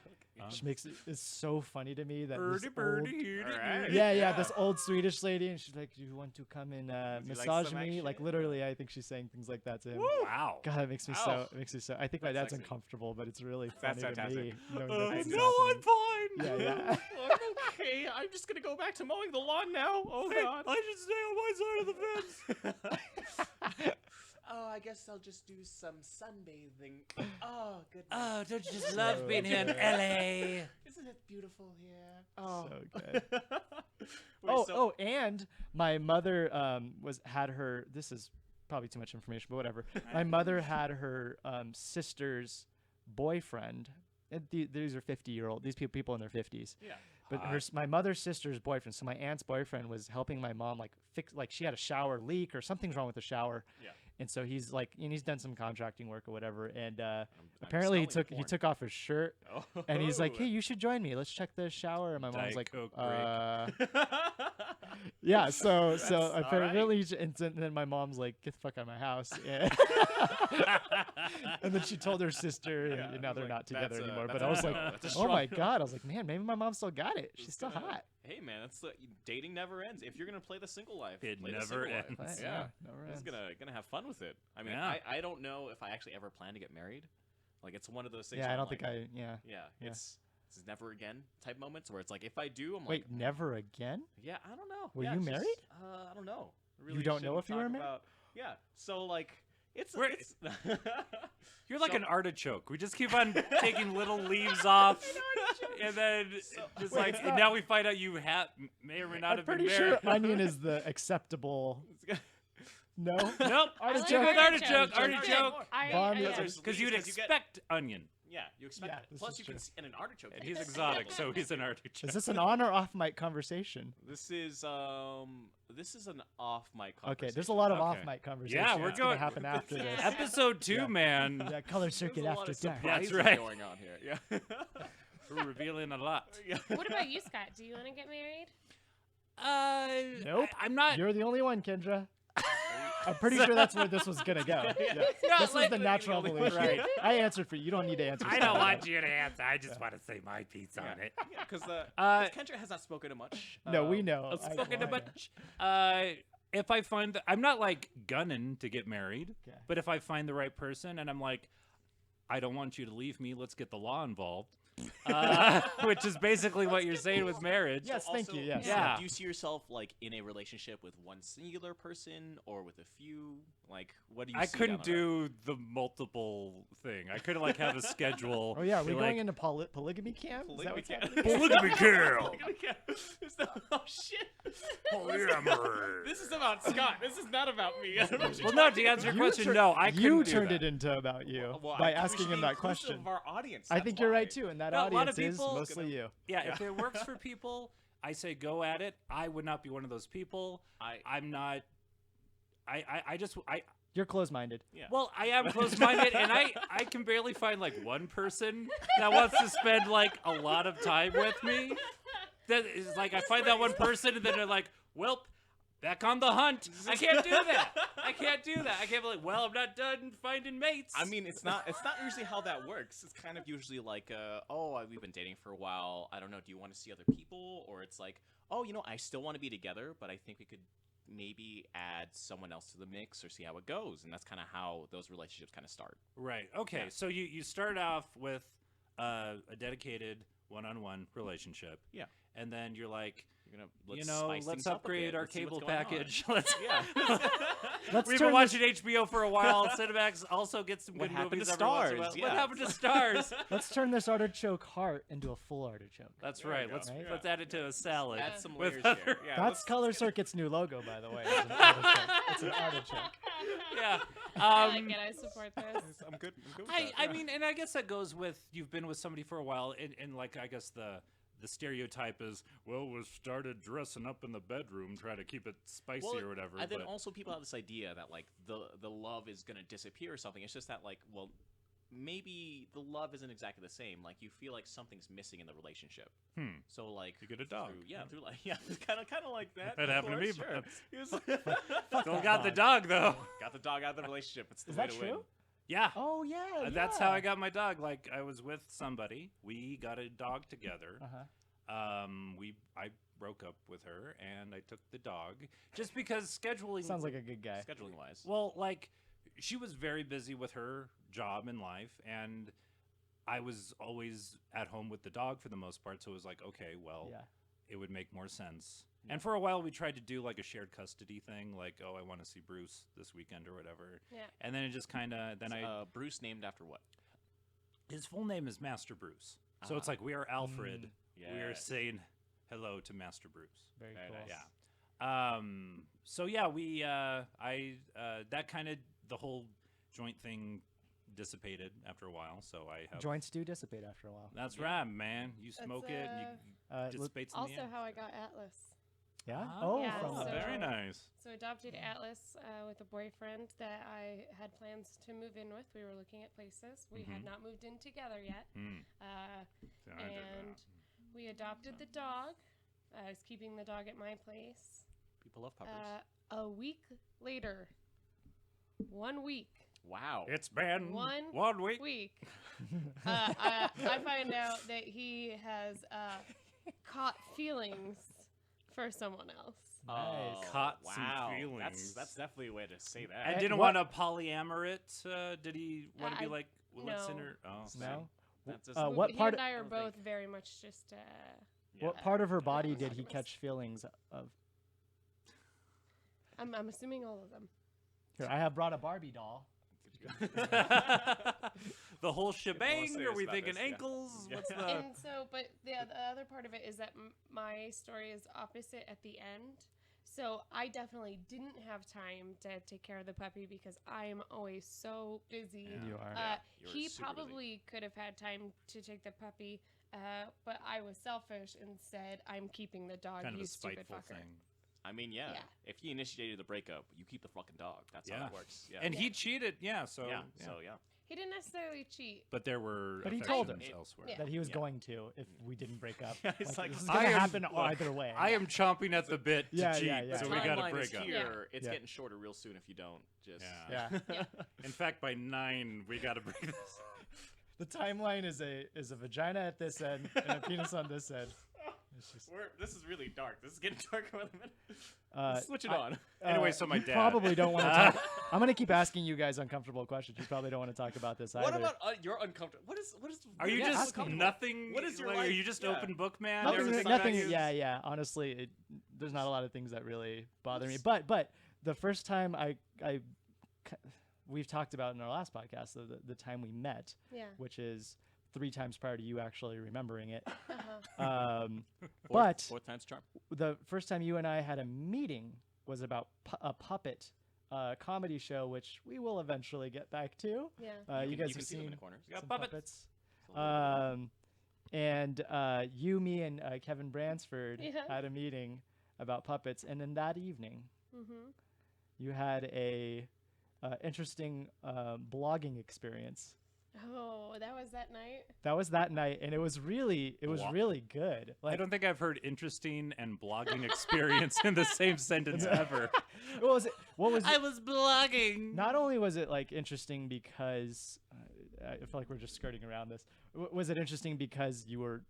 Which makes it's so funny to me that this Birdie, old, birdie, Alright. yeah, this old Swedish lady, and she's like, "Do you want to come and you like massage some me?" Like action? literally, I think she's saying things like that to him. Wow. God, it makes me Ow. so. It makes me so. I think my That's dad's sexy. uncomfortable, but it's really That's funny to me. fantastic. knowing that this is no, I'm happening. fine. Yeah, yeah. I'm okay. I'm just gonna go back to mowing the lawn now. Oh God. I should stay on my side of the fence. Oh, I guess I'll just do some sunbathing. Oh, goodness. Oh, don't you just So love being here in good. LA? Isn't it beautiful here? Oh. So good. Wait, Oh, and my mother had her. This is probably too much information, but whatever. My mother had her sister's boyfriend. And these are 50-year-old. These people in their 50s. Yeah. But my mother's sister's boyfriend. So my aunt's boyfriend was helping my mom fix she had a shower leak or something's wrong with the shower. Yeah. And so he's and he's done some contracting work or whatever. And I'm apparently he smelling took porn. took off his shirt. Oh. And he's like, "Hey, you should join me. Let's check the shower." And my mom's Diet like, Coke break. "Yeah." So That's apparently, and then my mom's like, "Get the fuck out of my house." Yeah. And then she told her sister, and Yeah, now it's they're like, not together that's a- anymore. that's But I a was no. like, That's a "Oh my strong no." god!" I was like, "Man, maybe my mom still got it. She's still hot." Hey man, that's dating never ends. If you're gonna play the single life, It play the never single life. ends. Yeah. never It's ends. gonna have fun with it. I mean, Yeah. I don't know if I actually ever plan to get married. Like it's one of those things. Yeah, where I I'm don't think like, Yeah. Yeah, Yeah. it's never again type moments where it's like if I do, I'm Wait, like, never again? yeah, I don't know. Were Yeah, you it's just- married? I don't know. I You don't know shouldn't if you were talk married? about- Yeah. So like, it's We're- it's. You're like So- an artichoke. We just keep on taking little leaves off, and then just Wait, like it's and not- now we find out you may or may not I'm have been pretty married. sure onion is the acceptable. No. Nope. I like Stick with artichoke. artichoke. Von- yeah. Because you'd expect onion. Yeah, you expect Yeah, it. this Plus, is you can true. see, and an artichoke. And you he's can see exotic, all so of he's an artichoke. Is this an on or off mic conversation? This is an off mic conversation. Okay, there's a lot of Okay. off mic conversation. Yeah, we're that's gonna going- happen after this. Episode 2, Yeah. man. Yeah, color There's circuit a lot after of dark. That's surprises right. going on here. Yeah. We're revealing a lot. Yeah. What about you, Scott? Do you want to get married? Nope. I'm not. You're the only one, Kendra. I'm pretty sure that's where this was gonna go. Yeah. No, This was like- the natural only one. evolution. I answered for you. You don't need to answer. I Scott. don't want you to answer. I just want to say my piece on it. Yeah, because Kendra has not spoken to much. No, we know. Let's I spoken know, to I know. much. If I find that I'm not like gunning to get married, Okay. but if I find the right person and I'm like, I don't want you to leave me, let's get the law involved, which is basically what you're saying with marriage. Yes, thank you. Yes. Yeah. Do you see yourself like in a relationship with one singular person or with a few? Like, what do you? I see couldn't down the road? do the multiple thing. I couldn't like have a schedule. Oh yeah, we're be going like, into polygamy camp. Is that Polygamy what's camp. happening? polygamy girl. Polygamy camp. Oh shit! Polyamory. This is about Scott. This is not about me. I don't know what you're Well, no. talking To answer your You question, tur- no, I couldn't You do turned that. it into about you about. Well, by I think we asking should him be that inclusive question. Of our audience. I That's think you're right why. too, and that No, a lot of audience is people- mostly you. Yeah, if it works for people, I say go at it. I would not be one of those people. I'm not. I You're closed-minded. Yeah. well, I am close-minded, and I can barely find like one person that wants to spend like a lot of time with me. That is like I find that one person, and then they're like, "Well, back on the hunt. I can't do that. I can't do that. I can't be like, well, I'm not done finding mates. I mean, it's not usually how that works. It's kind of usually like, we've been dating for a while. I don't know. Do you want to see other people? Or it's like, oh, I still want to be together, but I think we could maybe add someone else to the mix or see how it goes. And that's kind of how those relationships kind of start. Right. Okay. Yeah. So you start off with a dedicated one-on-one relationship. Yeah. And then you're like, Let's let's upgrade our cable package. Let's Yeah. Let's We've turn been watching HBO for a while. Cinemax also gets some What good happened movies to every once in a Stars? while. Yeah. What happened to Stars? Let's turn this artichoke heart into a full artichoke. That's There you right. go. Let's Right? let's add it to a salad. Add some with layers other- here. Yeah, That's let's- Color Circuit's new logo, by the way. It's an artichoke. It's an artichoke. Yeah. I like it. I support this. I'm good. I'm good with I that, yeah. mean, and I guess that goes with you've been with somebody for a while, and like I guess the stereotype is, well, we started dressing up in the bedroom, try to keep it spicy Well, or whatever. And then but also people have this idea that like the love is gonna disappear or something. It's just that like, well, maybe the love isn't exactly the same. Like you feel like something's missing in the relationship. So like You get a dog. through like kind of like that. That of happened to me, course, Sure. Babs. He was Still got the dog though. got the dog out of the relationship. It's the Is way that to true? win. Yeah. Oh yeah. That's how I got my dog. Like I was with somebody. We got a dog together. Uh-huh. I broke up with her and I took the dog just because scheduling. Sounds like a good guy. Scheduling wise. Well, like she was very busy with her job and life, and I was always at home with the dog for the most part. So it was like, okay, well, Yeah. it would make more sense. And for a while, we tried to do like a shared custody thing, like, oh, I want to see Bruce this weekend or whatever. Yeah. And then it just kind of Bruce named after what? his full name is Master Bruce, so it's like we are Alfred. We are Yes. saying hello to Master Bruce. Very Very cool. nice. Yeah. So yeah, we that kind of the whole joint thing dissipated after a while. So I have Joints do dissipate after a while. That's right, man. You smoke it and Uh, it look- dissipates in the Also, air. how I got Atlas. yeah. Ah, Oh, Yeah, from so- the very nice. So adopted Atlas with a boyfriend that I had plans to move in with. We were looking at places. We had not moved in together yet. Mm. Yeah, I did And that. we adopted the dog. I was keeping the dog at my place. People love puppers. A week later, 1 week, Wow. It's been One week. I find out that he has caught feelings for someone else. Nice. Caught some wow. feelings. That's definitely a way to say that. And didn't what- want to polyamor it. Did he want to be I- like Willett no. Sinner? Oh, No. That's just, What he part? and I are don't both think- very much just. What part of her body Yeah. did he catch feelings of? I'm assuming all of them. Here, I have brought a Barbie doll. the whole shebang? serious Are we about thinking this, yeah. ankles? Yeah. What's the? And so, but the other part of it is that my story is opposite at the end. So I definitely didn't have time to take care of the puppy because I am always so busy. You are. you were He super busy. probably could have had time to take the puppy, but I was selfish and said, "I'm keeping the dog. Kind of you a stupid spiteful fucker." thing. I mean, yeah. Yeah. If he initiated the breakup, you keep the fucking dog. That's how Yeah. it works. Yeah. And he cheated, yeah. So yeah. So yeah. He didn't necessarily cheat. But there were But he told affections him. elsewhere. Yeah. That he was Yeah. going to if we didn't break up. Yeah, it's like, this is I gonna am- happen look, either way. I am chomping at the bit to Yeah, cheat, yeah, yeah. so The we got to timeline break is up. here. It's Yeah. getting shorter real soon if you don't. Just Yeah. Yeah. In fact, by 9, we got to break this. The timeline is a vagina at this end and a penis on this end. It's just, This is really dark. This is getting darker with a minute. Switch it on. Anyway, so my you dad- probably don't want to talk. I'm gonna keep asking you guys uncomfortable questions. You probably don't want to talk about this either. What about you're uncomfortable? What is? Are you Yeah, just ask me. nothing? What is your like, life? Are you just Yeah. open book man? nothing? Everything Nothing. about you? Yeah. Honestly, there's not a lot of things that really bother me. But the first time we've talked about in our last podcast, the time we met, Yeah. which is 3 times prior to you actually remembering it. Uh-huh. But fourth time's charm. the first time you and I had a meeting was about a puppet comedy show, which we will eventually get back to. Yeah. You guys can have see them in seen the corners. Yeah, some puppets. puppets. And you, me, and Kevin Bransford Yeah. had a meeting about puppets, and in that evening, Mm-hmm. you had a interesting blogging experience. Oh, that was that night. That was that night, and it was really Blo- really good. I Like, don't think I've heard interesting and blogging experience in the same sentence ever. what was it? What was it? was blogging. Not only was it like interesting because I feel like we're just skirting around this. Was it interesting because you were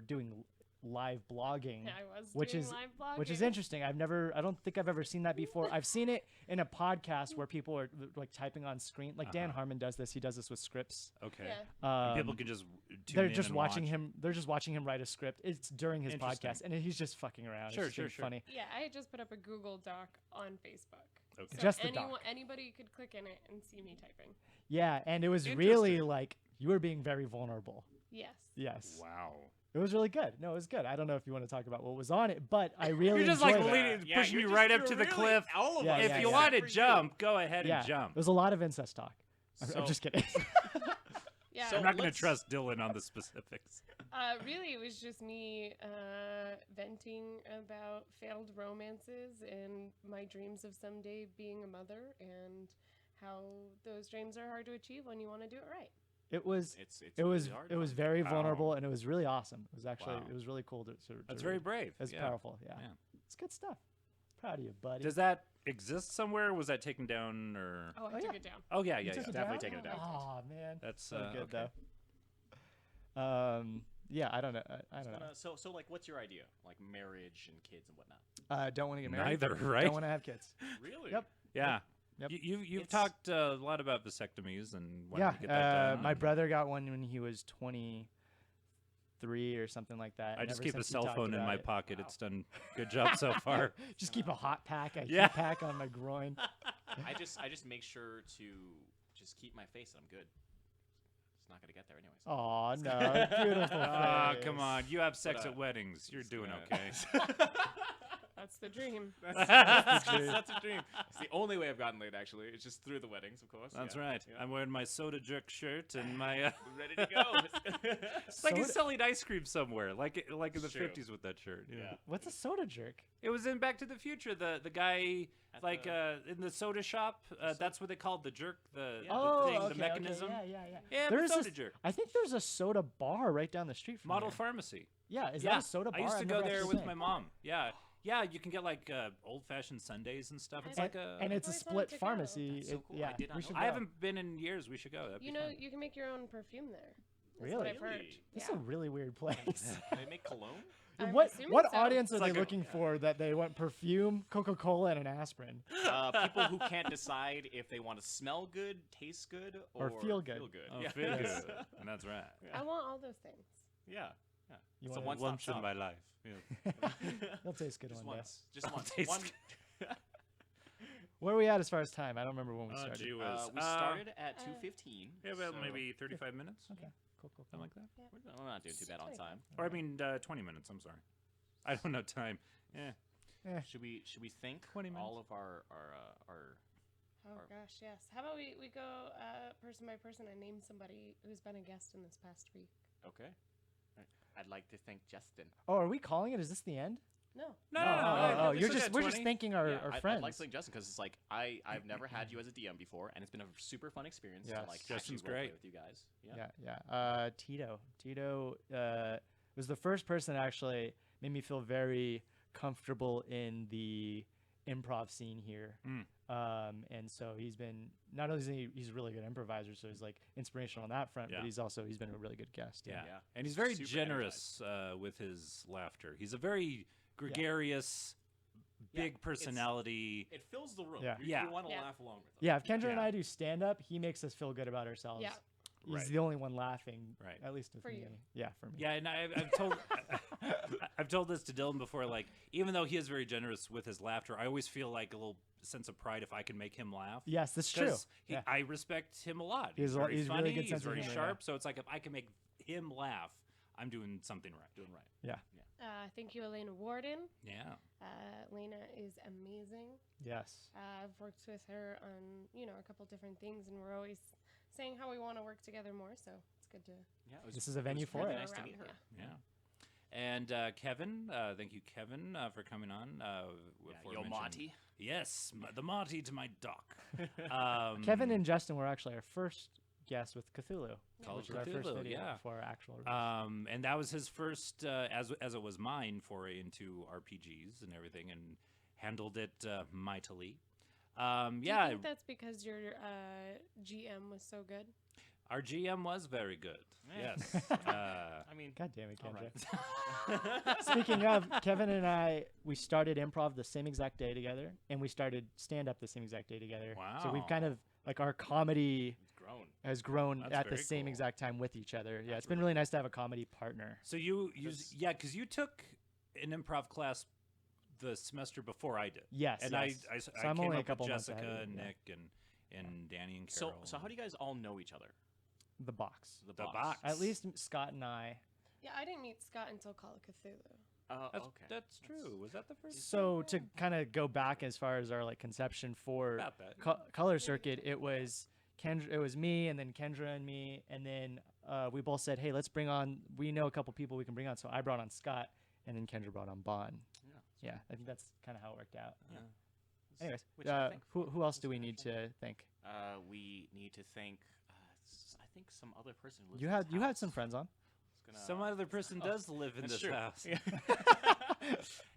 doing live blogging, I was which doing is live blogging. which is interesting. I don't think I've ever seen that before. I've seen it in a podcast where people are like typing on screen. Like Dan Harmon does this. He does this with scripts. Okay. Yeah. People can just tune They're in just and watching watch. him. They're just watching him write a script. It's during his Interesting. podcast, and he's just fucking around. Sure, it's just being sure. funny. Yeah, I had just put up a Google Doc on Facebook. Okay. So Just the doc. anybody could click in it and see me typing. Yeah, and it was really Interesting. like you were being very vulnerable. Yes. Yes. Wow. It was really good. No, it was good. I don't know if you want to talk about what was on it, but I really You're just like enjoyed it. leading- pushing me right up to the cliff. All of Yeah, us. If yeah, you yeah. want to For you. jump, go ahead Yeah, and jump. there was a lot of incest talk. I'm So- just kidding. Yeah. So I'm not going to let's- trust Dylan on the specifics. Really, it was just me venting about failed romances and my dreams of someday being a mother and how those dreams are hard to achieve when you want to do it right. it was It's it was really hard, it was huh? very Wow. vulnerable, and it was really awesome. It was actually Wow. it was really cool to That's very brave. It's yeah. powerful. Yeah. Yeah. It's good stuff. Proud of you, buddy. Does that exist somewhere? Was that taken down or? Oh, I Oh, took yeah. it down. Oh yeah, You yeah, took yeah. it Definitely down? taking it down. Oh man, That's so good okay. though. Yeah, I don't know. I don't know. So like, what's your idea? Like marriage and kids and whatnot. Don't want to get married. Neither, right? Don't want to have kids. Really? Yep. Yeah. Yep. You've It's- talked a lot about vasectomies and wanting Yeah, to get that done. my brother got one when he was 23 or something like that. I and just ever keep a since he cell talked phone in about my it- pocket. Wow. It's done good job so far. Just keep a hot pack, a Yeah. heat pack on my groin. I just make sure to just keep my face and I'm good. It's not gonna get there anyways. Oh no, beautiful. Ah, face. come on. You have sex But, at weddings. You're it's doing gonna- okay. That's the dream. That's a dream. It's the only way I've gotten laid, actually. It's just through the weddings, of course. That's yeah, right. yeah. I'm wearing my soda jerk shirt and my. ready to go. It's like he's Soda- selling ice cream somewhere, like in the It's true. 50s with that shirt. Yeah. Yeah. What's a soda jerk? It was in Back to the Future. The guy At like the- in the soda shop. That's what they called the jerk. The Oh, thing, okay, the mechanism. Okay, yeah. Yeah, There's the soda this- jerk. I think there's a soda bar right down the street from Model here. Pharmacy. Yeah, is yeah, that a soda bar? I used to I've go never there actually with my been. mom. Yeah. Yeah, you can get like old-fashioned sundaes and stuff. It's And- like a. And it's a always wanted split to go. pharmacy. That's so cool. I Yeah, did not we know should that. I go. haven't been in years. We should go. That'd be You know, fun. you can make your own perfume there. That's Really? what I've heard. Really? This Yeah. is a really weird place. They make cologne. I'm what assuming what so. audience are It's they like a- looking for that they want perfume, Coca-Cola, and an aspirin? People who can't decide if they want to smell good, taste good, Or feel good. Oh, yeah. feel Yes. good. And that's right. I want all those things. Yeah. Yeah. You It's a want one-stop Once in shop. my life. Yeah. They'll taste good Just one day. once. Just once. taste One. Where are we at as far as time? I don't remember when we Oh, started. gee whiz. We started at 2:15. Yeah, about so maybe 35 minutes. Okay, cool. Something like that. We're not doing too bad on time. Or I mean, 20 minutes. I'm sorry. I don't know time. Yeah. Should we thank 20 minutes. all of our Oh Or- gosh, yes. How about we go person by person and name somebody who's been a guest in this past week? okay? I'd like to thank Justin. Oh, are we calling it? Is this the end? No. No, Oh, we you're still just got we're just 20. thanking our, Yeah, our I'd friends. like to thank Justin because it's like I've never had you as a DM before, and it's been a super fun experience Yes. to like Justin's actually roleplay great. with you guys. Yeah. Yeah. Tito was the first person that actually made me feel very comfortable in the improv scene here. And so he's been not only is he's a really good improviser, so he's like inspirational on that front, Yeah. but he's been a really good guest. Yeah. Yeah. And he's very Super generous with his laughter. He's a very gregarious, Yeah, big it's- personality. It fills the room. Yeah. You, Yeah. you want to Yeah. laugh along with us. Yeah, if Kendra and Yeah. I do stand up, he makes us feel good about ourselves. Yeah. He's Right. the only one laughing, Right. at least with For me. you. Yeah, for me. Yeah, and I've told I've told this to Dylan before. Like, even though he is very generous with his laughter, I always feel like a little sense of pride if I can make him laugh. Yes, that's true. 'Cause Yeah. I respect him a lot. He has He's a lot- very he's really funny. good He's sense of very humor, sharp. So it's like if I can make him laugh, I'm doing something right. Doing right. Thank you, Elena Warden. Yeah. Elena is amazing. Yes. I've worked with her on, a couple different things, and we're always saying how we want to work together more. So it's good to. Yeah. It was, This is a it was venue for really it. Nice to around, meet her. Yeah. And Kevin, thank you, Kevin, for coming on. Yo, Monty. Yes, the Monty to my doc. Kevin and Justin were actually our first guest with Cthulhu, Call which of is our first Cthulhu, video yeah. before our actual release. And that was his first, as it was mine, foray into RPGs and everything, and handled it mightily. Do you Yeah, think that's because your GM was so good? our GM was very good. Yeah. Yes. I mean, God damn it, all Kendra. right. Speaking of, Kevin and I, we started improv the same exact day together, and we started stand up the same exact day together. So we've kind Wow. of like our comedy It's grown. has grown That's at the very same cool. exact time with each other. Yeah, That's it's been really really nice to have a comedy partner. So you That's- yeah, because you took an improv class the semester before I did. Yes, And yes. I So came I'm only a up couple with months ahead Jessica of you, and yeah. Nick and Danny and So, Carol. so how do you guys all know each other? The box. The The box. box. At least Scott and I. Yeah, I didn't meet Scott until Call of Cthulhu. That's, Okay. that's true. Was that the first? So to kind of go back as far as our like conception for About that. Color Circuit, it was Kendra, it was me, and then Kendra and me, and then we both said, "Hey, let's bring on. We know a couple people we can bring on." So I brought on Scott, and then Kendra brought on Bon. Yeah. Yeah, I think that's kind of how it worked out. Yeah. Anyways, Which I think who else do we need to thank? we need to thank. I think some other person. Who lives You in had this you had house some friends on. is gonna- Some other person Oh, does live in that's this true. house. Yeah.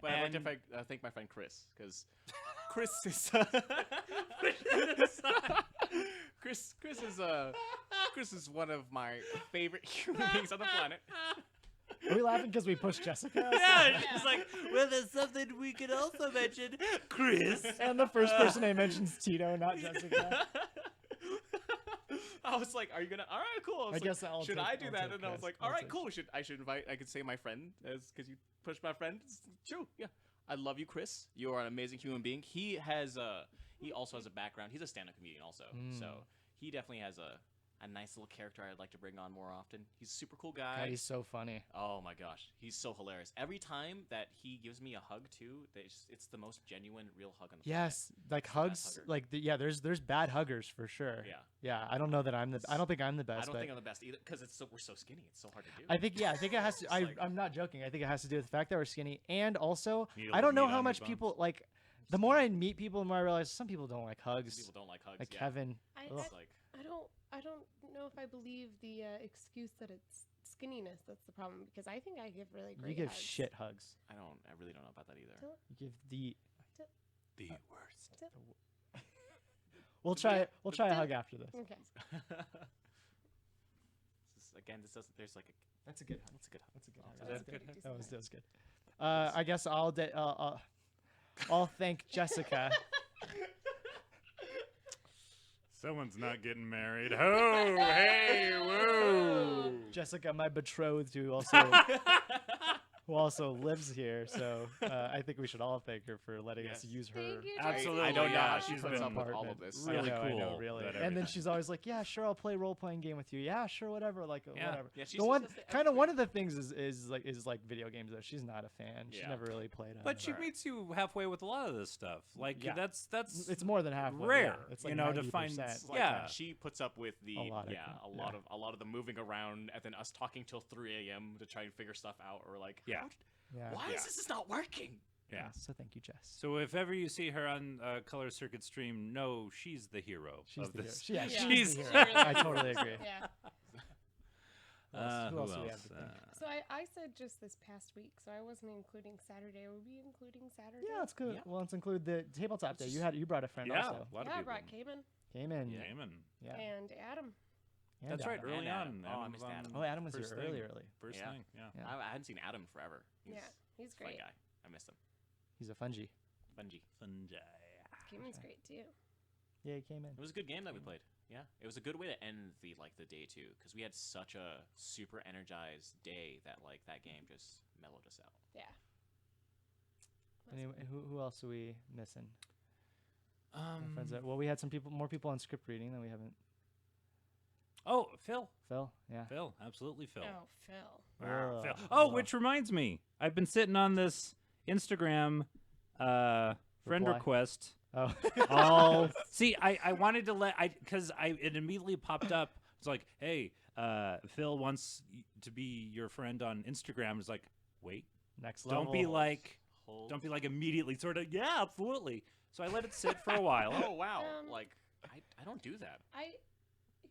But I'd like to And- thank my friend Chris because Chris is Chris is one of my favorite human beings on the planet. Are we laughing because we pushed Jessica? Yeah, it's like, well, there's something we could also mention, Chris. And the first person I mentioned is Tito, not Jessica. I was like, "Are you gonna? All right, cool." I, was like, guess I'll should take- I do I'll that? take And I was Chris. like, I'll "All right, take cool. I should invite. I could say my friend as because you pushed my friend. It's true. Yeah, I love you, Chris. You are an amazing human being. He has he also has a background. He's a stand-up comedian also, so he definitely has a nice little character I'd like to bring on more often. He's a super cool guy. God, he's so funny. Oh my gosh, he's so hilarious. Every time that he gives me a hug too, it's the most genuine, real hug on the Yes, like He's the best hugs. hugger. Like there's bad huggers for sure. planet. Yeah. Yeah, I don't know that I'm the. I don't think I'm the best. I don't but think I'm the best either because we're so skinny. It's so hard to do. I think I think it has to. It's like- I'm not joking. I think it has to do with the fact that we're skinny, and also Need a I little don't know meat how on your much bones. people like. The more I meet people, the more I realize some people don't like hugs. People don't like hugs. Like yeah. Kevin. I, Ugh. It's like I don't know if I believe the excuse that it's skinniness that's the problem because I think I give really great You give hugs. shit hugs. I really don't know about that either. Don't- You give the. The worst. We'll try. We'll try a hug after this. Okay. This doesn't. There's like a. That's a good hug. That's a good hug. That's a good Oh, hug. that's That's a good. good hug. That was good. I guess I'll thank Jessica. Someone's not getting married. Oh, hey, whoa. Jessica, my betrothed, who also lives here. So I think we should all thank her for letting us Yes. use her. Thank you, Absolutely, I don't know how yeah, she she's puts been up with all apartment. of this. Really I know, cool really. about And then everything. she's always like, "Yeah, sure, I'll play role playing game with you. Yeah, sure, whatever. Like, Yeah. whatever." Yeah, she's The one just kind of one of the things is like video games though. She's not a fan. She's Yeah. never really played. But she Right. meets you halfway with a lot of this stuff. Like Yeah. that's It's more than halfway. rare, Yeah. It's like you know, to find 90%. It's like, Yeah. she puts up with the A lot of- yeah, yeah. a lot of the moving around and then us talking till 3 a.m. to try and figure stuff out or like Yeah. Yeah. why Yeah. is this not working? Yeah. So thank you, Jess. So if ever you see her on Color Circuit stream, no, she's the hero She's of the this. hero. Yeah, Yeah. she's the She's- hero. She I really totally is. agree. Yeah. Who else do we have to thank? So I said just this past week, so I wasn't including Saturday. Are we including Saturday? Yeah, it's good. Yeah. Well, let's include the tabletop day. You brought a friend Yeah, also. a lot Yeah, I of brought people. Cayman Came in. Yeah. Damon. Yeah. and Adam. And That's right. Adam. Early And on, Adam. Oh, I Adam missed was on Adam. Oh, Adam was here first early. thing. First Yeah. thing, yeah. Yeah. I hadn't seen Adam forever. He's Yeah, he's a fun great. guy. I missed him. He's a fungi. Bungie. Fungi. Cayman's great too. Yeah, he came in. It was a good game that we played. Yeah, it was a good way to end the day too, because we had such a super energized day that that game just mellowed us out. Yeah. Anyway, who else are we missing? Our Um, friends well, we had more people on script reading than we haven't. oh, Phil. Phil, yeah. Phil. Absolutely Phil. Oh, Phil. Ah, Phil. Ugh. Oh, Ugh. which reminds me, I've been sitting on this Instagram friend Reply. request. Oh, All see, I wanted to because it immediately popped up. It's like, hey, Phil wants to be your friend on Instagram. It's like, wait, next level. don't be like Hold. immediately sort of, yeah, absolutely. So I let it sit for a while. Oh wow! Um, I don't do that.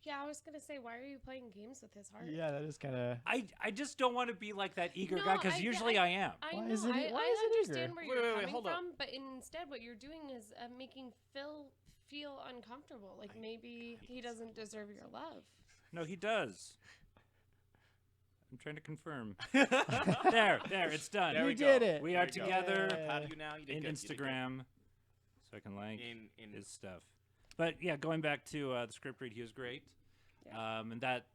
Yeah, I was gonna say, why are you playing games with his heart? Yeah, that is kind of. I just don't want to be like that eager No, guy because usually I am. I Why know. is it- I, why I is it understand eager? where Wait, you're wait, wait, coming hold up. from, but instead, what you're doing is making Phil feel uncomfortable. Like maybe he doesn't deserve your love. No, he does. I'm trying to confirm. There, it's done. There You we did go. it. We There are you go. together Yay. Proud of you now. You did in good. You did good. Instagram, so I can like In his stuff. But yeah, going back to the script read, he was great. Yeah. And that.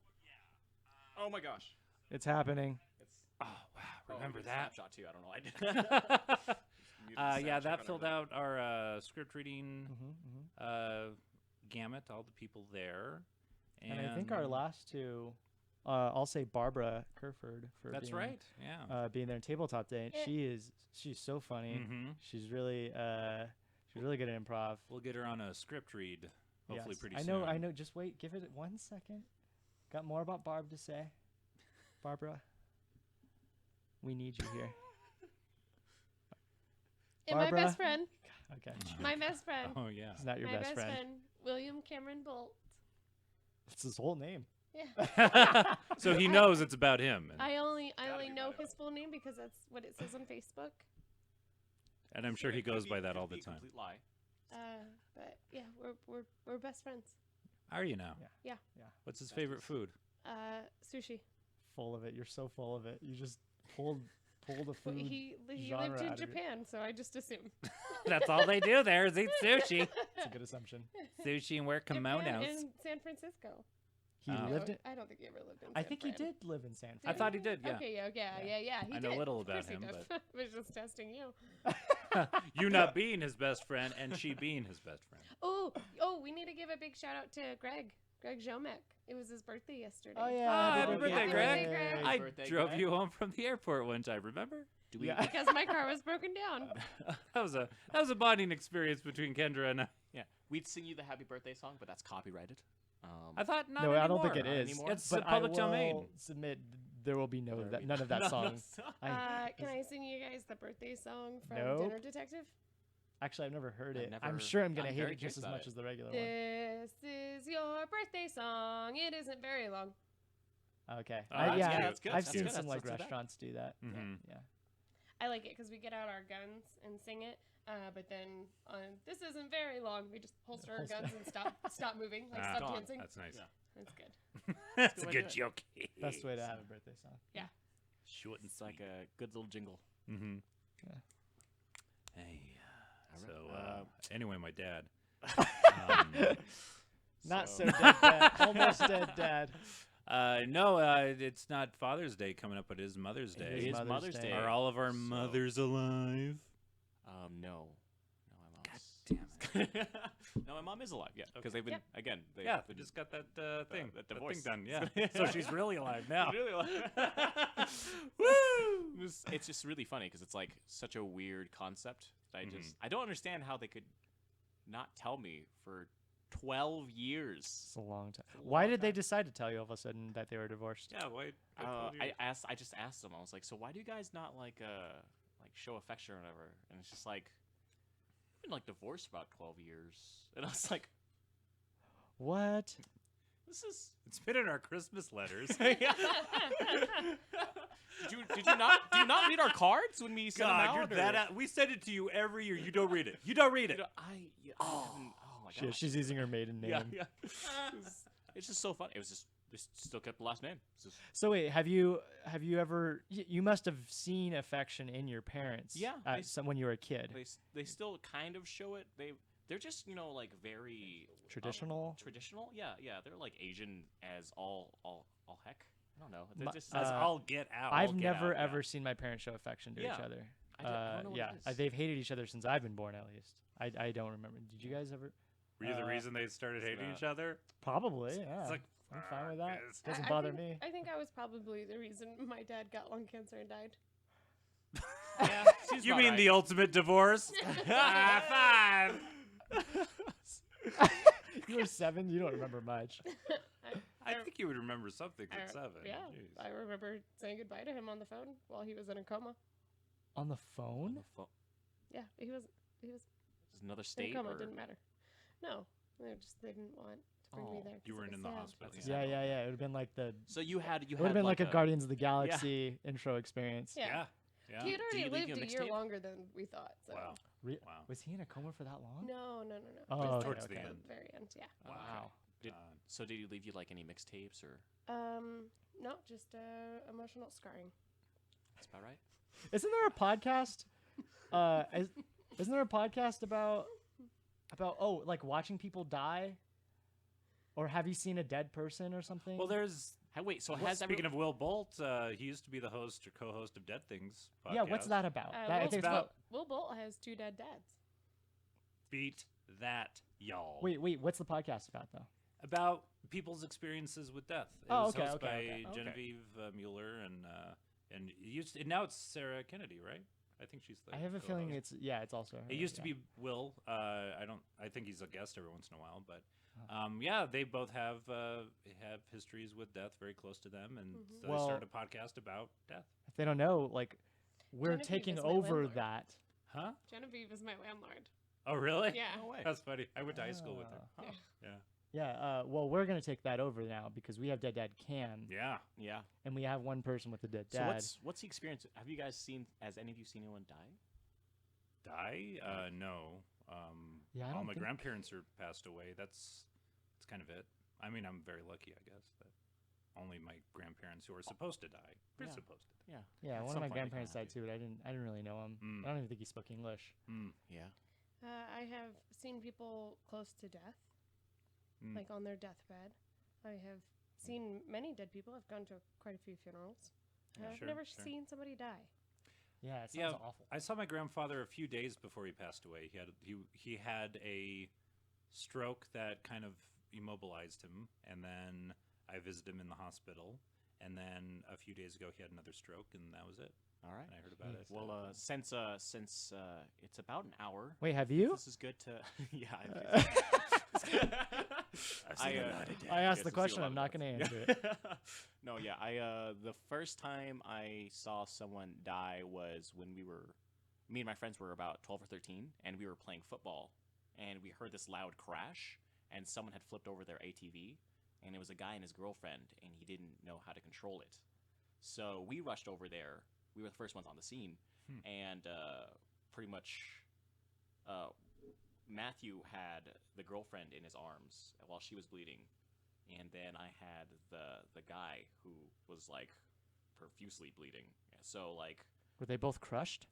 oh my gosh. It's happening. It's Oh wow! oh, Remember we did that? Snapshot too. I don't know. I did. Muted the Yeah, Snapchat that on filled everything. out our script reading Mm-hmm. gamut. All the people there, And I think our last two, I'll say Barbara Kerford for That's being, right. Yeah. being there in tabletop day. Yeah. She's so funny. Mm-hmm. She's really good at improv. We'll get her on a script read. Hopefully, Yes. pretty I soon. know. I know. Just wait. Give it 1 second. Got more about Barb to say. Barbara, we need you here. And my Barbara? best friend, Okay. my best friend, Oh yeah. He's not your my best friend. William Cameron Bolt. That's his whole name. Yeah. So he knows it's about him, I only Gotta be know by the his full name because that's what it says on Facebook. and I'm sure he It could goes be- by that could all be the a time. Complete lie. But yeah, we're best friends. Are you now? Yeah. What's his favorite food? Sushi. Full of it. You're so full of it. You just pulled the Well, food. he genre lived out in of it. Japan, so I just assume. That's all they do there is eat sushi. That's a good assumption. Sushi and wear Japan kimonos. and San Francisco. He Oh. lived in. I don't think he ever lived in. I San think he Fran. did live in San I Fran. thought he did, yeah. Okay, yeah. He I know did. little Of about course he him, did. but- I was just testing you. You not being his best friend and she being his best friend. Oh, we need to give a big shout out to Greg Jomek. It was his birthday yesterday. Oh yeah. Ah, happy birthday, Greg. Yay. I birthday, drove Greg. you home from the airport one time, remember? Do we? Yeah. Because my car was broken down. That was a bonding experience between Kendra and I. Yeah, we'd sing you the happy birthday song, but that's copyrighted. I thought not No, I don't think anymore. it is. anymore? It's but public I domain. will submit there will be There will be none of that no song. Can I sing you guys the birthday song from Nope. Dinner Detective? Actually, I've never heard I've it. never I'm sure I'm gonna gotten hate very it just curious as about much it. as the regular one. This is your birthday song. It isn't very long. Okay. Oh, that's yeah, cute. That's good. I've That's seen good. some Let's like do that. restaurants do that. Mhm. Yeah. I like it because we get out our guns and sing it. But then on this isn't very long. We just holster our Holster. guns and stop moving, like Ah, stop gone. dancing. That's nice. Yeah. That's good. That's good a way good to do joke. Best way to have a birthday song. Short and It's like a good little jingle. Mm-hmm. Yeah. Hey. All So right. anyway, my dad. Not so So- dead dad. Almost dead dad. No, it's not Father's Day coming up, but it is Mother's It Day. It is Mother's Day. Are all of our So- mothers alive? No. No, my mom's. Damn it. No, my mom is alive. Yeah, because they've been Yep. again. They've Yeah, been just got that thing, that that divorce. thing done. Yeah, so she's really alive now. Really alive. Woo! It's just really funny because it's like such a weird concept. That I don't understand how they could not tell me for 12 years. It's a long time. a Why long did they time. decide to tell you all of a sudden that they were divorced? Yeah, why? I just asked them. I was like, so why do you guys not like show affection or whatever? And it's just like, we've been like divorced for about 12 years. And I was like, What? this is. It's been in our Christmas letters. Did you not read our cards when we sent them God, out? you're or- that out. We send it to you every year. You don't read it. You don't read You it. know, oh my god. She's using her maiden name. Yeah. It's just so funny. It was just they still kept the last name. It's just, So wait, have you ever? You must have seen affection in your parents. Yeah, At they- some when you were a kid. they still kind of show it. They're just like very Traditional. traditional. Yeah. They're like Asian as all heck. I don't know. They're My- just That's Uh, all get out. I've get never out, yeah. ever seen my parents show affection to each Yeah. other. I don't know what it yeah, is. they've hated each other since I've been born, at least. I don't remember. Did you guys ever? Were you the uh, reason they started hating not- each other? Probably. Yeah. It's like, I'm fine with that. yes. Doesn't I bother think, me. I think I was probably the reason my dad got lung cancer and died. Yeah, she's You about mean right. the ultimate divorce? High five. You were 7. You don't remember much. I think you would remember something I- at 7. Yeah, Jeez. I remember saying goodbye to him on the phone while he was in a coma. On the phone? Yeah, he was Just another in state. a coma. or- It didn't matter. No, they didn't want to bring me Oh, there. 'cause You it weren't was in the sad. hospital. That's Yeah, sad. yeah, yeah. It would have been like the. So you had It would have been like a Guardians of the Galaxy intro experience. Yeah. Yeah. He had Did already you leave lived you a a year mixtape? longer than we thought. So. Wow. Wow. Was he in a coma for that long? No. Oh, It was okay, Towards the okay. end. Very end. Yeah. Wow. Did- God. So did he leave you like any mixtapes or? No, just emotional scarring. That's about right. Isn't there a podcast? Isn't there a podcast about like watching people die? Or have you seen a dead person or something? Well, there's. Wait, so Well, has speaking of Will Bolt, he used to be the host or co-host of Dead Things. yeah, what's podcast. that about? Uh, That- I Will think it's about- about. Will Bolt has 2 dead dads. Beat that, y'all. Wait, what's the podcast about though? About people's experiences with death. It Oh, was okay, hosted okay, by okay. Okay. Genevieve Mueller and now it's Sarah Kennedy, right? I think she's the. I have a feeling co-host. it's also. her, It used to yeah. be Will. I think he's a guest every once in a while, but Oh. yeah, they both have histories with death very close to them, and Mhm. so Well- they started a podcast about death. If they don't know, like, we're Genevieve taking is my over landlord. that. Huh? Genevieve is my landlord. Oh, really? Yeah. No way. That's funny. I went to high school with her. Ah. Yeah. Yeah. Well, we're gonna take that over now because we have Dead Dad Can, Yeah. Yeah. and we have one person with a dead So dad. what's the experience? Have you guys seen? Has any of you seen anyone die? Die? No. Yeah, I all don't my think- grandparents are passed away. That's kind of it. I mean, I'm very lucky, I guess, that only my grandparents who are supposed to die. They're Yeah. supposed to die. Yeah. Yeah, At one some of my point they grandparents kinda died too, but I didn't really know him. Mm. I don't even think he spoke English. Yeah. I have seen people close to death, Mm. like on their deathbed. I have seen many dead people. I've gone to quite a few funerals. Yeah, I've sure, never sure. seen somebody die. Yeah, it sounds Yeah, awful. I saw my grandfather a few days before he passed away. He had a stroke that kind of immobilized him, and then I visited him in the hospital, and then a few days ago he had another stroke, and that was it. All right. And I heard about it. Well, since it's about an hour, Wait, have you? this is good to. Yeah. I've seen a lot of death. I asked Yes, the I see a question. lot I'm of not death. going to answer it. No, yeah. The first time I saw someone die was when me and my friends were about 12 or 13, and we were playing football, and we heard this loud crash, and someone had flipped over their ATV, and it was a guy and his girlfriend, and he didn't know how to control it. So we rushed over there. We were the first ones on the scene, and pretty much Matthew had the girlfriend in his arms while she was bleeding, and then I had the guy who was like profusely bleeding. So like Were they both crushed?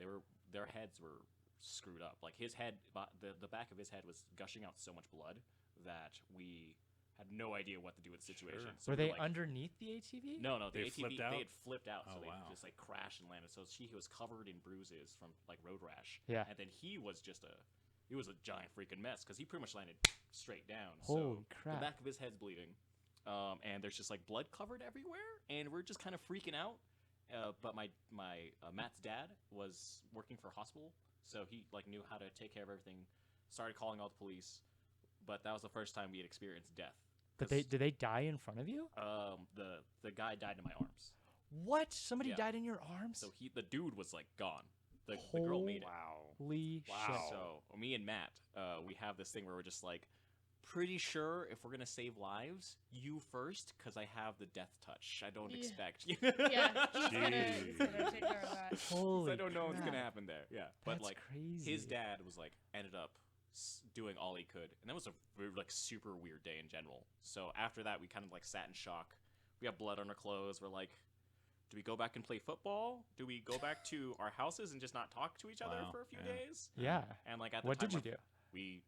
their heads were screwed up. Like his head, the back of his head was gushing out so much blood that we had no idea what to do with the situation. Sure. So Were we they like, underneath the ATV? No, the They ATV flipped out? they had flipped out, so Oh, they wow. just like crashed and landed. So she was covered in bruises from like road rash. Yeah. And then he was a giant freaking mess because he pretty much landed straight down. Holy so crap. The back of his head's bleeding, and there's just like blood covered everywhere, and we're just kind of freaking out. But my Matt's dad was working for a hospital, so he like knew how to take care of everything. Started calling all the police, but that was the first time we had experienced death. Did 'Cause, they die in front of you? the guy died in my arms. What? Somebody Yeah. died in your arms? So the dude was like gone. The girl made it. Wow. Holy Wow. shit. So me and Matt, we have this thing where we're just like, pretty sure if we're gonna save lives, you first, because I have the death touch. I don't Yeah. expect you. Yeah, he's gonna Jeez. take care of that. Holy I don't know what's crap. gonna happen there. Yeah, but That's like crazy. his dad was like ended up doing all he could, and that was a like super weird day in general. So after that, we kind of like sat in shock. We have blood on our clothes. We're like, do we go back and play football? Do we go back to our houses and just not talk to each other Wow, for a few yeah. days? Yeah. And like at the What time, did you do? We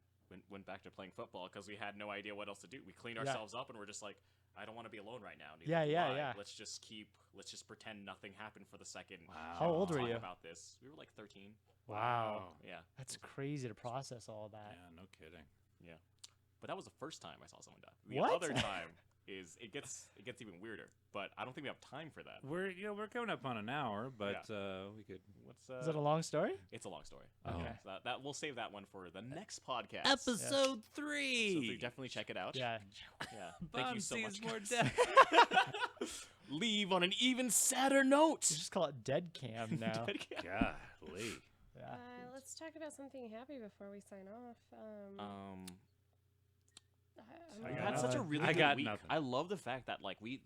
went back to playing football because we had no idea what else to do. We cleaned Yeah. ourselves up and we're just like, I don't want to be alone right now. Neither Yeah, do yeah, I. yeah. Let's just pretend nothing happened for the second. Wow. How old were talk you? About this, we were like 13. Wow. Yeah, That's crazy to process all that. Yeah, no kidding. but that was the first time I saw someone die. The What? other time is it gets even weirder. But I don't think we have time for that. We're coming up on an hour, but we could. What's Is it a long story? It's a long story. Okay. So that we'll save that one for the next podcast. Episode So 3. definitely check it out. Yeah. Yeah. Thank you so much. more guys. death. Leave on an even sadder note. We just call it Dead Cam now. Golly. Yeah. Let's talk about something happy before we sign off. I We got had such a nothing. really I good got week. nothing. I love the fact that like we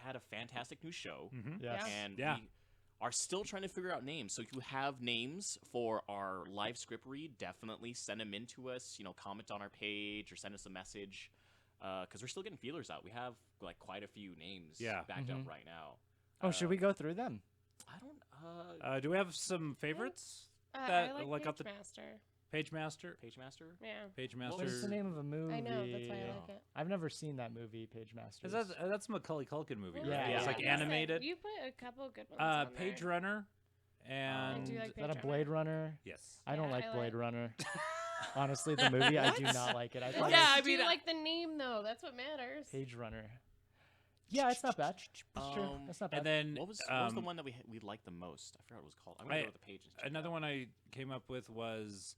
had a fantastic new show, Mhm. Yes. Yeah. and Yeah. we are still trying to figure out names. So if you have names for our live script read, definitely send them in to us. Comment on our page or send us a message, because we're still getting feelers out. We have like quite a few names Yeah. backed up Mhm. right now. Oh, should we go through them? I don't. Do we have some favorites? I That, like off the Pagemaster. Page Master. Page Master. Yeah. Page What What's Master. the name of a movie? I know, that's why I like it. I've never seen that movie, Page Masters. Is that, that's a Macaulay Culkin movie, Well, right? Yeah. It's like Yeah. animated. You put a couple good ones on Page there. Runner. I And do like Is that a Page Blade Runner? yes. I don't Yeah, like I Blade like- Runner. Honestly, the movie, I do What? not like it. I As thought long Yeah, as I you do mean, like the name though. That's what matters. Page Runner. Yeah, it's not bad. That's true. That's not bad. And then What was the one that we liked the most? I forgot what it was called. I'm gonna go to the page. And check it another out. one I came up with was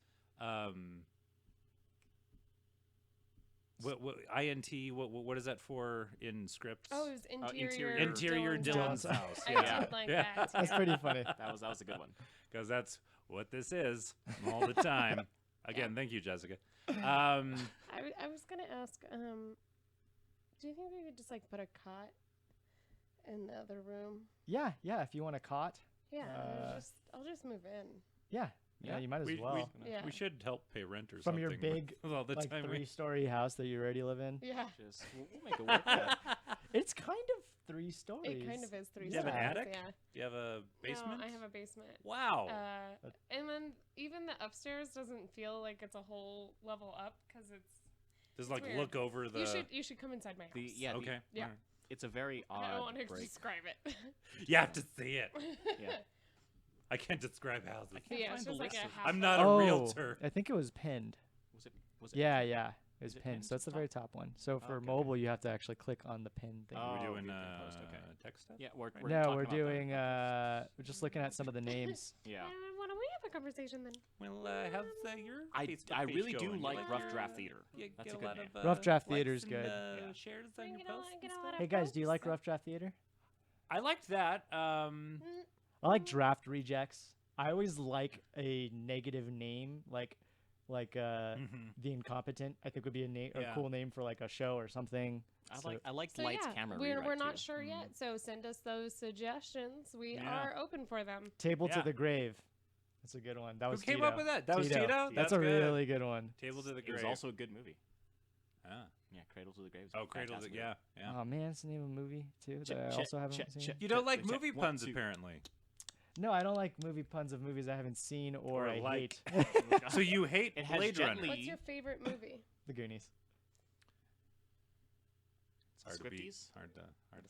what INT what is that for in scripts? Oh, it was interior. Interior Dylan's Dylan's house. house. I Yeah. did like Yeah. that. That's too. pretty funny. That was a good one. Because that's what this is all the time. Again, thank you, Jessica. Um, I was gonna ask. Do you think we could just like put a cot in the other room? Yeah, yeah. If you want a cot, Yeah. Uh, I'll just move in. yeah, yeah, you might as well. Yeah. We should help pay rent or From something. your with- big, with all the like time. 3-story house that you already live in. Yeah. Just we'll make it work. Yeah. It's kind of 3 stories. It kind of is 3 Do you have an stories, attic? Yeah. Do you have a basement? No, I have a basement. Wow. And then even the upstairs doesn't feel like it's a whole level up because it's. Just like weird. look over the. You should come inside my house. Okay. Yeah. alright. It's a very I don't odd want to break. describe it. You have to see it. Yeah. I can't describe houses. I can't Yeah, find it's the just like list a of- half. I'm not a Oh, realtor. I think it was pinned. Was it? Yeah, yeah. It was Is it pinned. pinned So that's the top? very top one. So for okay, mobile, you have to actually click on the pin thing. Oh, We're doing you're doing post, okay. text stuff. Yeah, we're no, talking we're about that. doing. We're just looking at some of the names. Yeah. Why don't we have a conversation then? Well, how's your I Facebook page really do going? You like Rough your, Draft Theater. You That's get a a good lot name. of Rough Draft likes Theater's and, good. Yeah. shares I on your get a lot- posts I and get a stuff. lot of Hey guys, do you folks. like Rough Draft Theater? I liked that. I like Draft Rejects. I always like a negative name, like Mhm. The Incompetent. I think would be a name, a Yeah. cool name for like a show or something. I like So Lights yeah, Camera we're Rewrite, not too. sure yet. So send us those suggestions. We Yeah. are open for them. Table to Yeah. the Grave. That's a good one. That Who was came Tito. up with that? That was Tito. Tito. That's a good. really good one. Table to the It grave. was also a good movie. Ah. Yeah, Cradle to the Grave. is a Oh, Cradle. fantastic Yeah, movie. yeah. Oh man, it's the name of a movie too Check- that I check- also haven't check- seen. check- You don't check- like check. movie One, puns, two. apparently. No, I don't like movie puns of movies I haven't seen or Or I like. hate. So you hate It has Blade Jet Runner? Li. What's your favorite movie? The Goonies. It's hard to beat. Scripties? Hard to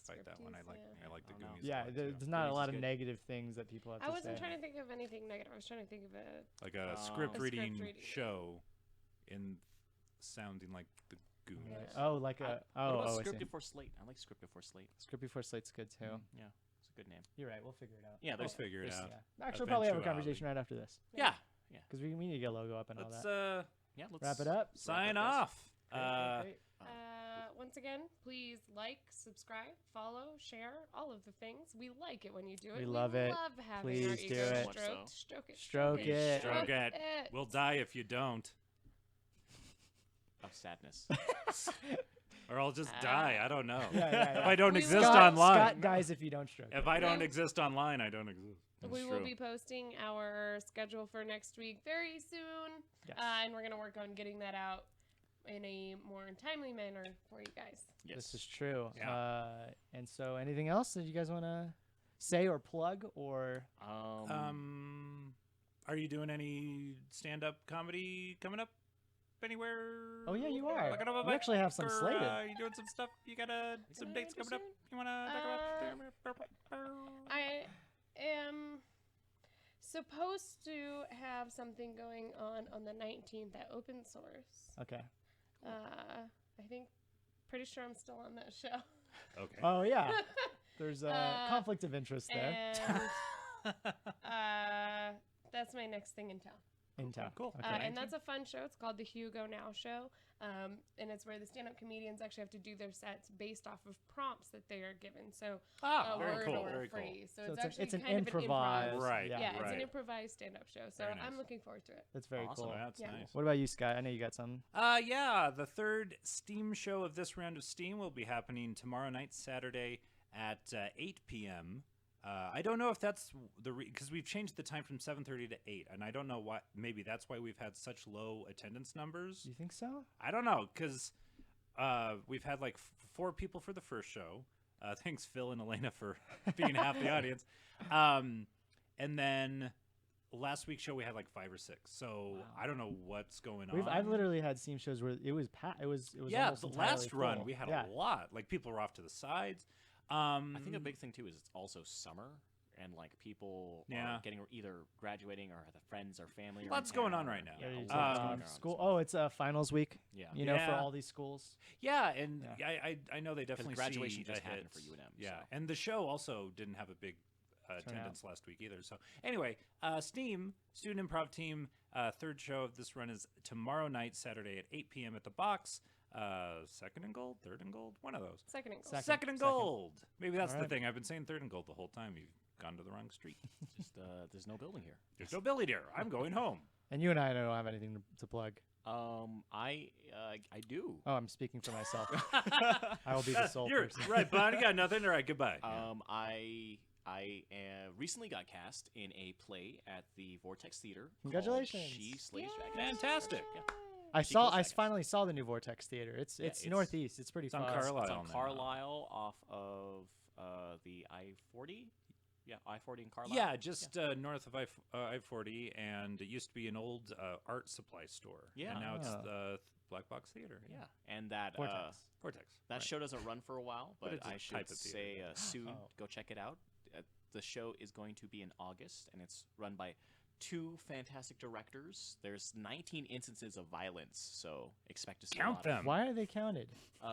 fight that one. I Scripties, like yeah. I like the I don't know. Goonies. Yeah, a lot, there's too. not a Goonies lot is of good. negative things that people have I to wasn't say. trying to think of anything negative. I was trying to think of a. Like a Um, script A reading script reading. show, in sounding like the Goonies. Yeah. Oh, like What a about I see. Script Before Slate? I like Script Before Slate. Script Before Slate's good too. Yeah, it's a good name. You're right. We'll figure it out. Yeah, We'll there's figure it there's- out. Yeah. Actually, we'll probably have a Eventuality. conversation right after this Yeah, because we need to get a logo up and all Let's that. yeah. Let's Wrap it up. sign up, guys. off. Great. Once again, please like, subscribe, follow, share, all of the things. We like it when you do it. We love it. Love having our Please do ego it. So much stroked. so. Stroke it. Stroke it. Stroke it. We'll die if you don't, Of sadness. or I'll just die. I don't know. Yeah, yeah, yeah. If I don't We exist Scott, online, Scott dies if you don't stroke. if it. I don't Yeah. exist online, I don't exist. We That's will true. be posting our schedule for next week very soon. Yes. And we're going to work on getting that out in a more timely manner for you guys. Yes. This is true. Yeah. And so, anything else that you guys want to say or plug or? Are you doing any stand-up comedy coming up anywhere? Oh yeah, you are. Look it up We actually have some or, slated. you doing some stuff? You got some dates coming up? You want to talk about? I am supposed to have something going on the 19th at Open Source. Okay. I think, pretty sure I'm still on that show. Okay. Oh yeah. There's a Uh, conflict of interest there. And that's my next thing in town. In town. Cool. Okay. And that's a fun show. It's called the Hugo Now Show. And it's where the stand-up comedians actually have to do their sets based off of prompts that they are given. So a very word cool. or a Very cool. phrase. So, So it's actually it's an kind of an improvised. improv. Right. Yeah, it's an right. improvised stand-up show. So Very nice. I'm looking forward to it. That's very Awesome. cool. That's Yeah. nice. What about you, Scott? I know you got some. Yeah, the third Steam show of this round of Steam will be happening tomorrow night, Saturday at 8 p.m. I don't know if that's because we've changed the time from 7:30 to 8, and I don't know why. Maybe that's why we've had such low attendance numbers. You think so? I don't know because we've had like 4 people for the first show. Thanks, Phil and Elena, for being half the audience. And then last week's show we had like 5 or 6. So I don't know what's going on. I've literally had Steam shows where it was it was Yeah, almost the entirely last run full. we had Yeah. a lot. Like people were off to the sides. I think a big thing too is it's also summer, and like people Yeah. are getting either graduating or the friends or family. are in Lots going on town, right now. Yeah, Yeah, a you lot said, going on this school. month. Oh, it's finals week. Yeah. You know, for Yeah. all these schools. Yeah, and Yeah. I know they definitely graduation see just a happened hit. for UNM, Yeah, so. and the show also didn't have a big attendance last week either. So anyway, Steam Student Improv Team third show of this run is tomorrow night, Saturday at 8 p.m. at the Box. Second and gold, third and gold, one of those. Second and goal. Second and second. gold. Maybe that's the Alright. thing. I've been saying third and gold the whole time. You've gone to the wrong street. Just there's no building here. There's no Billy Deer. I'm going home. And you and I don't have anything to plug. I do. Oh, I'm speaking for myself. I will be the sole You're person. right, Bonnie. Got nothing. All right, goodbye. I recently got cast in a play at the Vortex Theater. called Congratulations. She Slays Yay. Dragons. Fantastic. Yeah. I She goes I back. finally saw the new Vortex Theater. It's Yeah, it's- northeast. It's pretty It's on fun. Carlisle. It's on now. Carlisle off of the I-40. Yeah, I-40 in Carlisle. Yeah, just north of I-40, and it used to be an old art supply store. Yeah. and now it's Ah. the Black Box Theater. Yeah, and that Vortex. Vortex. that right. show doesn't run for a while, But but it's a I type should of theater, say yeah. soon Oh. go check it out. The show is going to be in August, and it's run by 2 fantastic directors. There's 19 instances of violence, so expect to see a Count lot them. Why are they counted?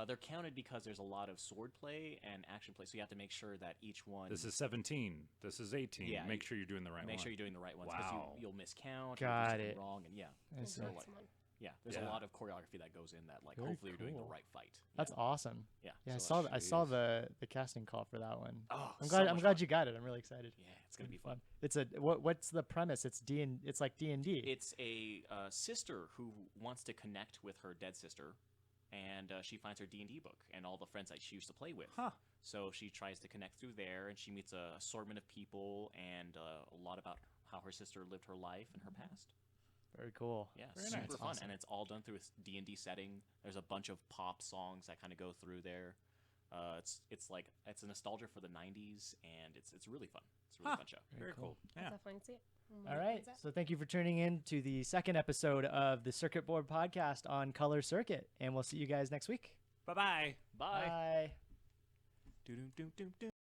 They're counted because there's a lot of sword play and action play, so you have to make sure that each one. This is 17. This is 18. Yeah, Make sure you're doing the right make one. sure you're doing the right ones because Wow. you'll miscount. Got you'll do something it. wrong, and yeah, I see. so Next like, one. yeah, there's Yeah. a lot of choreography that goes in that. Like, Very hopefully you're doing the cool. right fight. That's yeah. awesome. Yeah. Yeah, so I saw the casting call for that one. Oh, I'm so glad much glad fun. you got it. I'm really excited. Yeah, it's gonna be fun. It's what's the premise? It's it's like D&D. It's a sister who wants to connect with her dead sister, and she finds her D&D book and all the friends that she used to play with. Huh. So she tries to connect through there, and she meets a assortment of people and a lot about how her sister lived her life and her past. Very cool. Yeah, Very super nice. fun, Awesome. and it's all done through a D&D setting. There's a bunch of pop songs that kind of go through there. It's like it's a nostalgia for the '90s, and it's really fun. It's a really Huh. fun show. Very cool. cool. I'll Yeah. definitely see it. All right. So thank you for tuning in to the second episode of the Circuit Board podcast on Color Circuit, and we'll see you guys next week. Bye-bye. Bye. Bye. Do-do-do-do-do.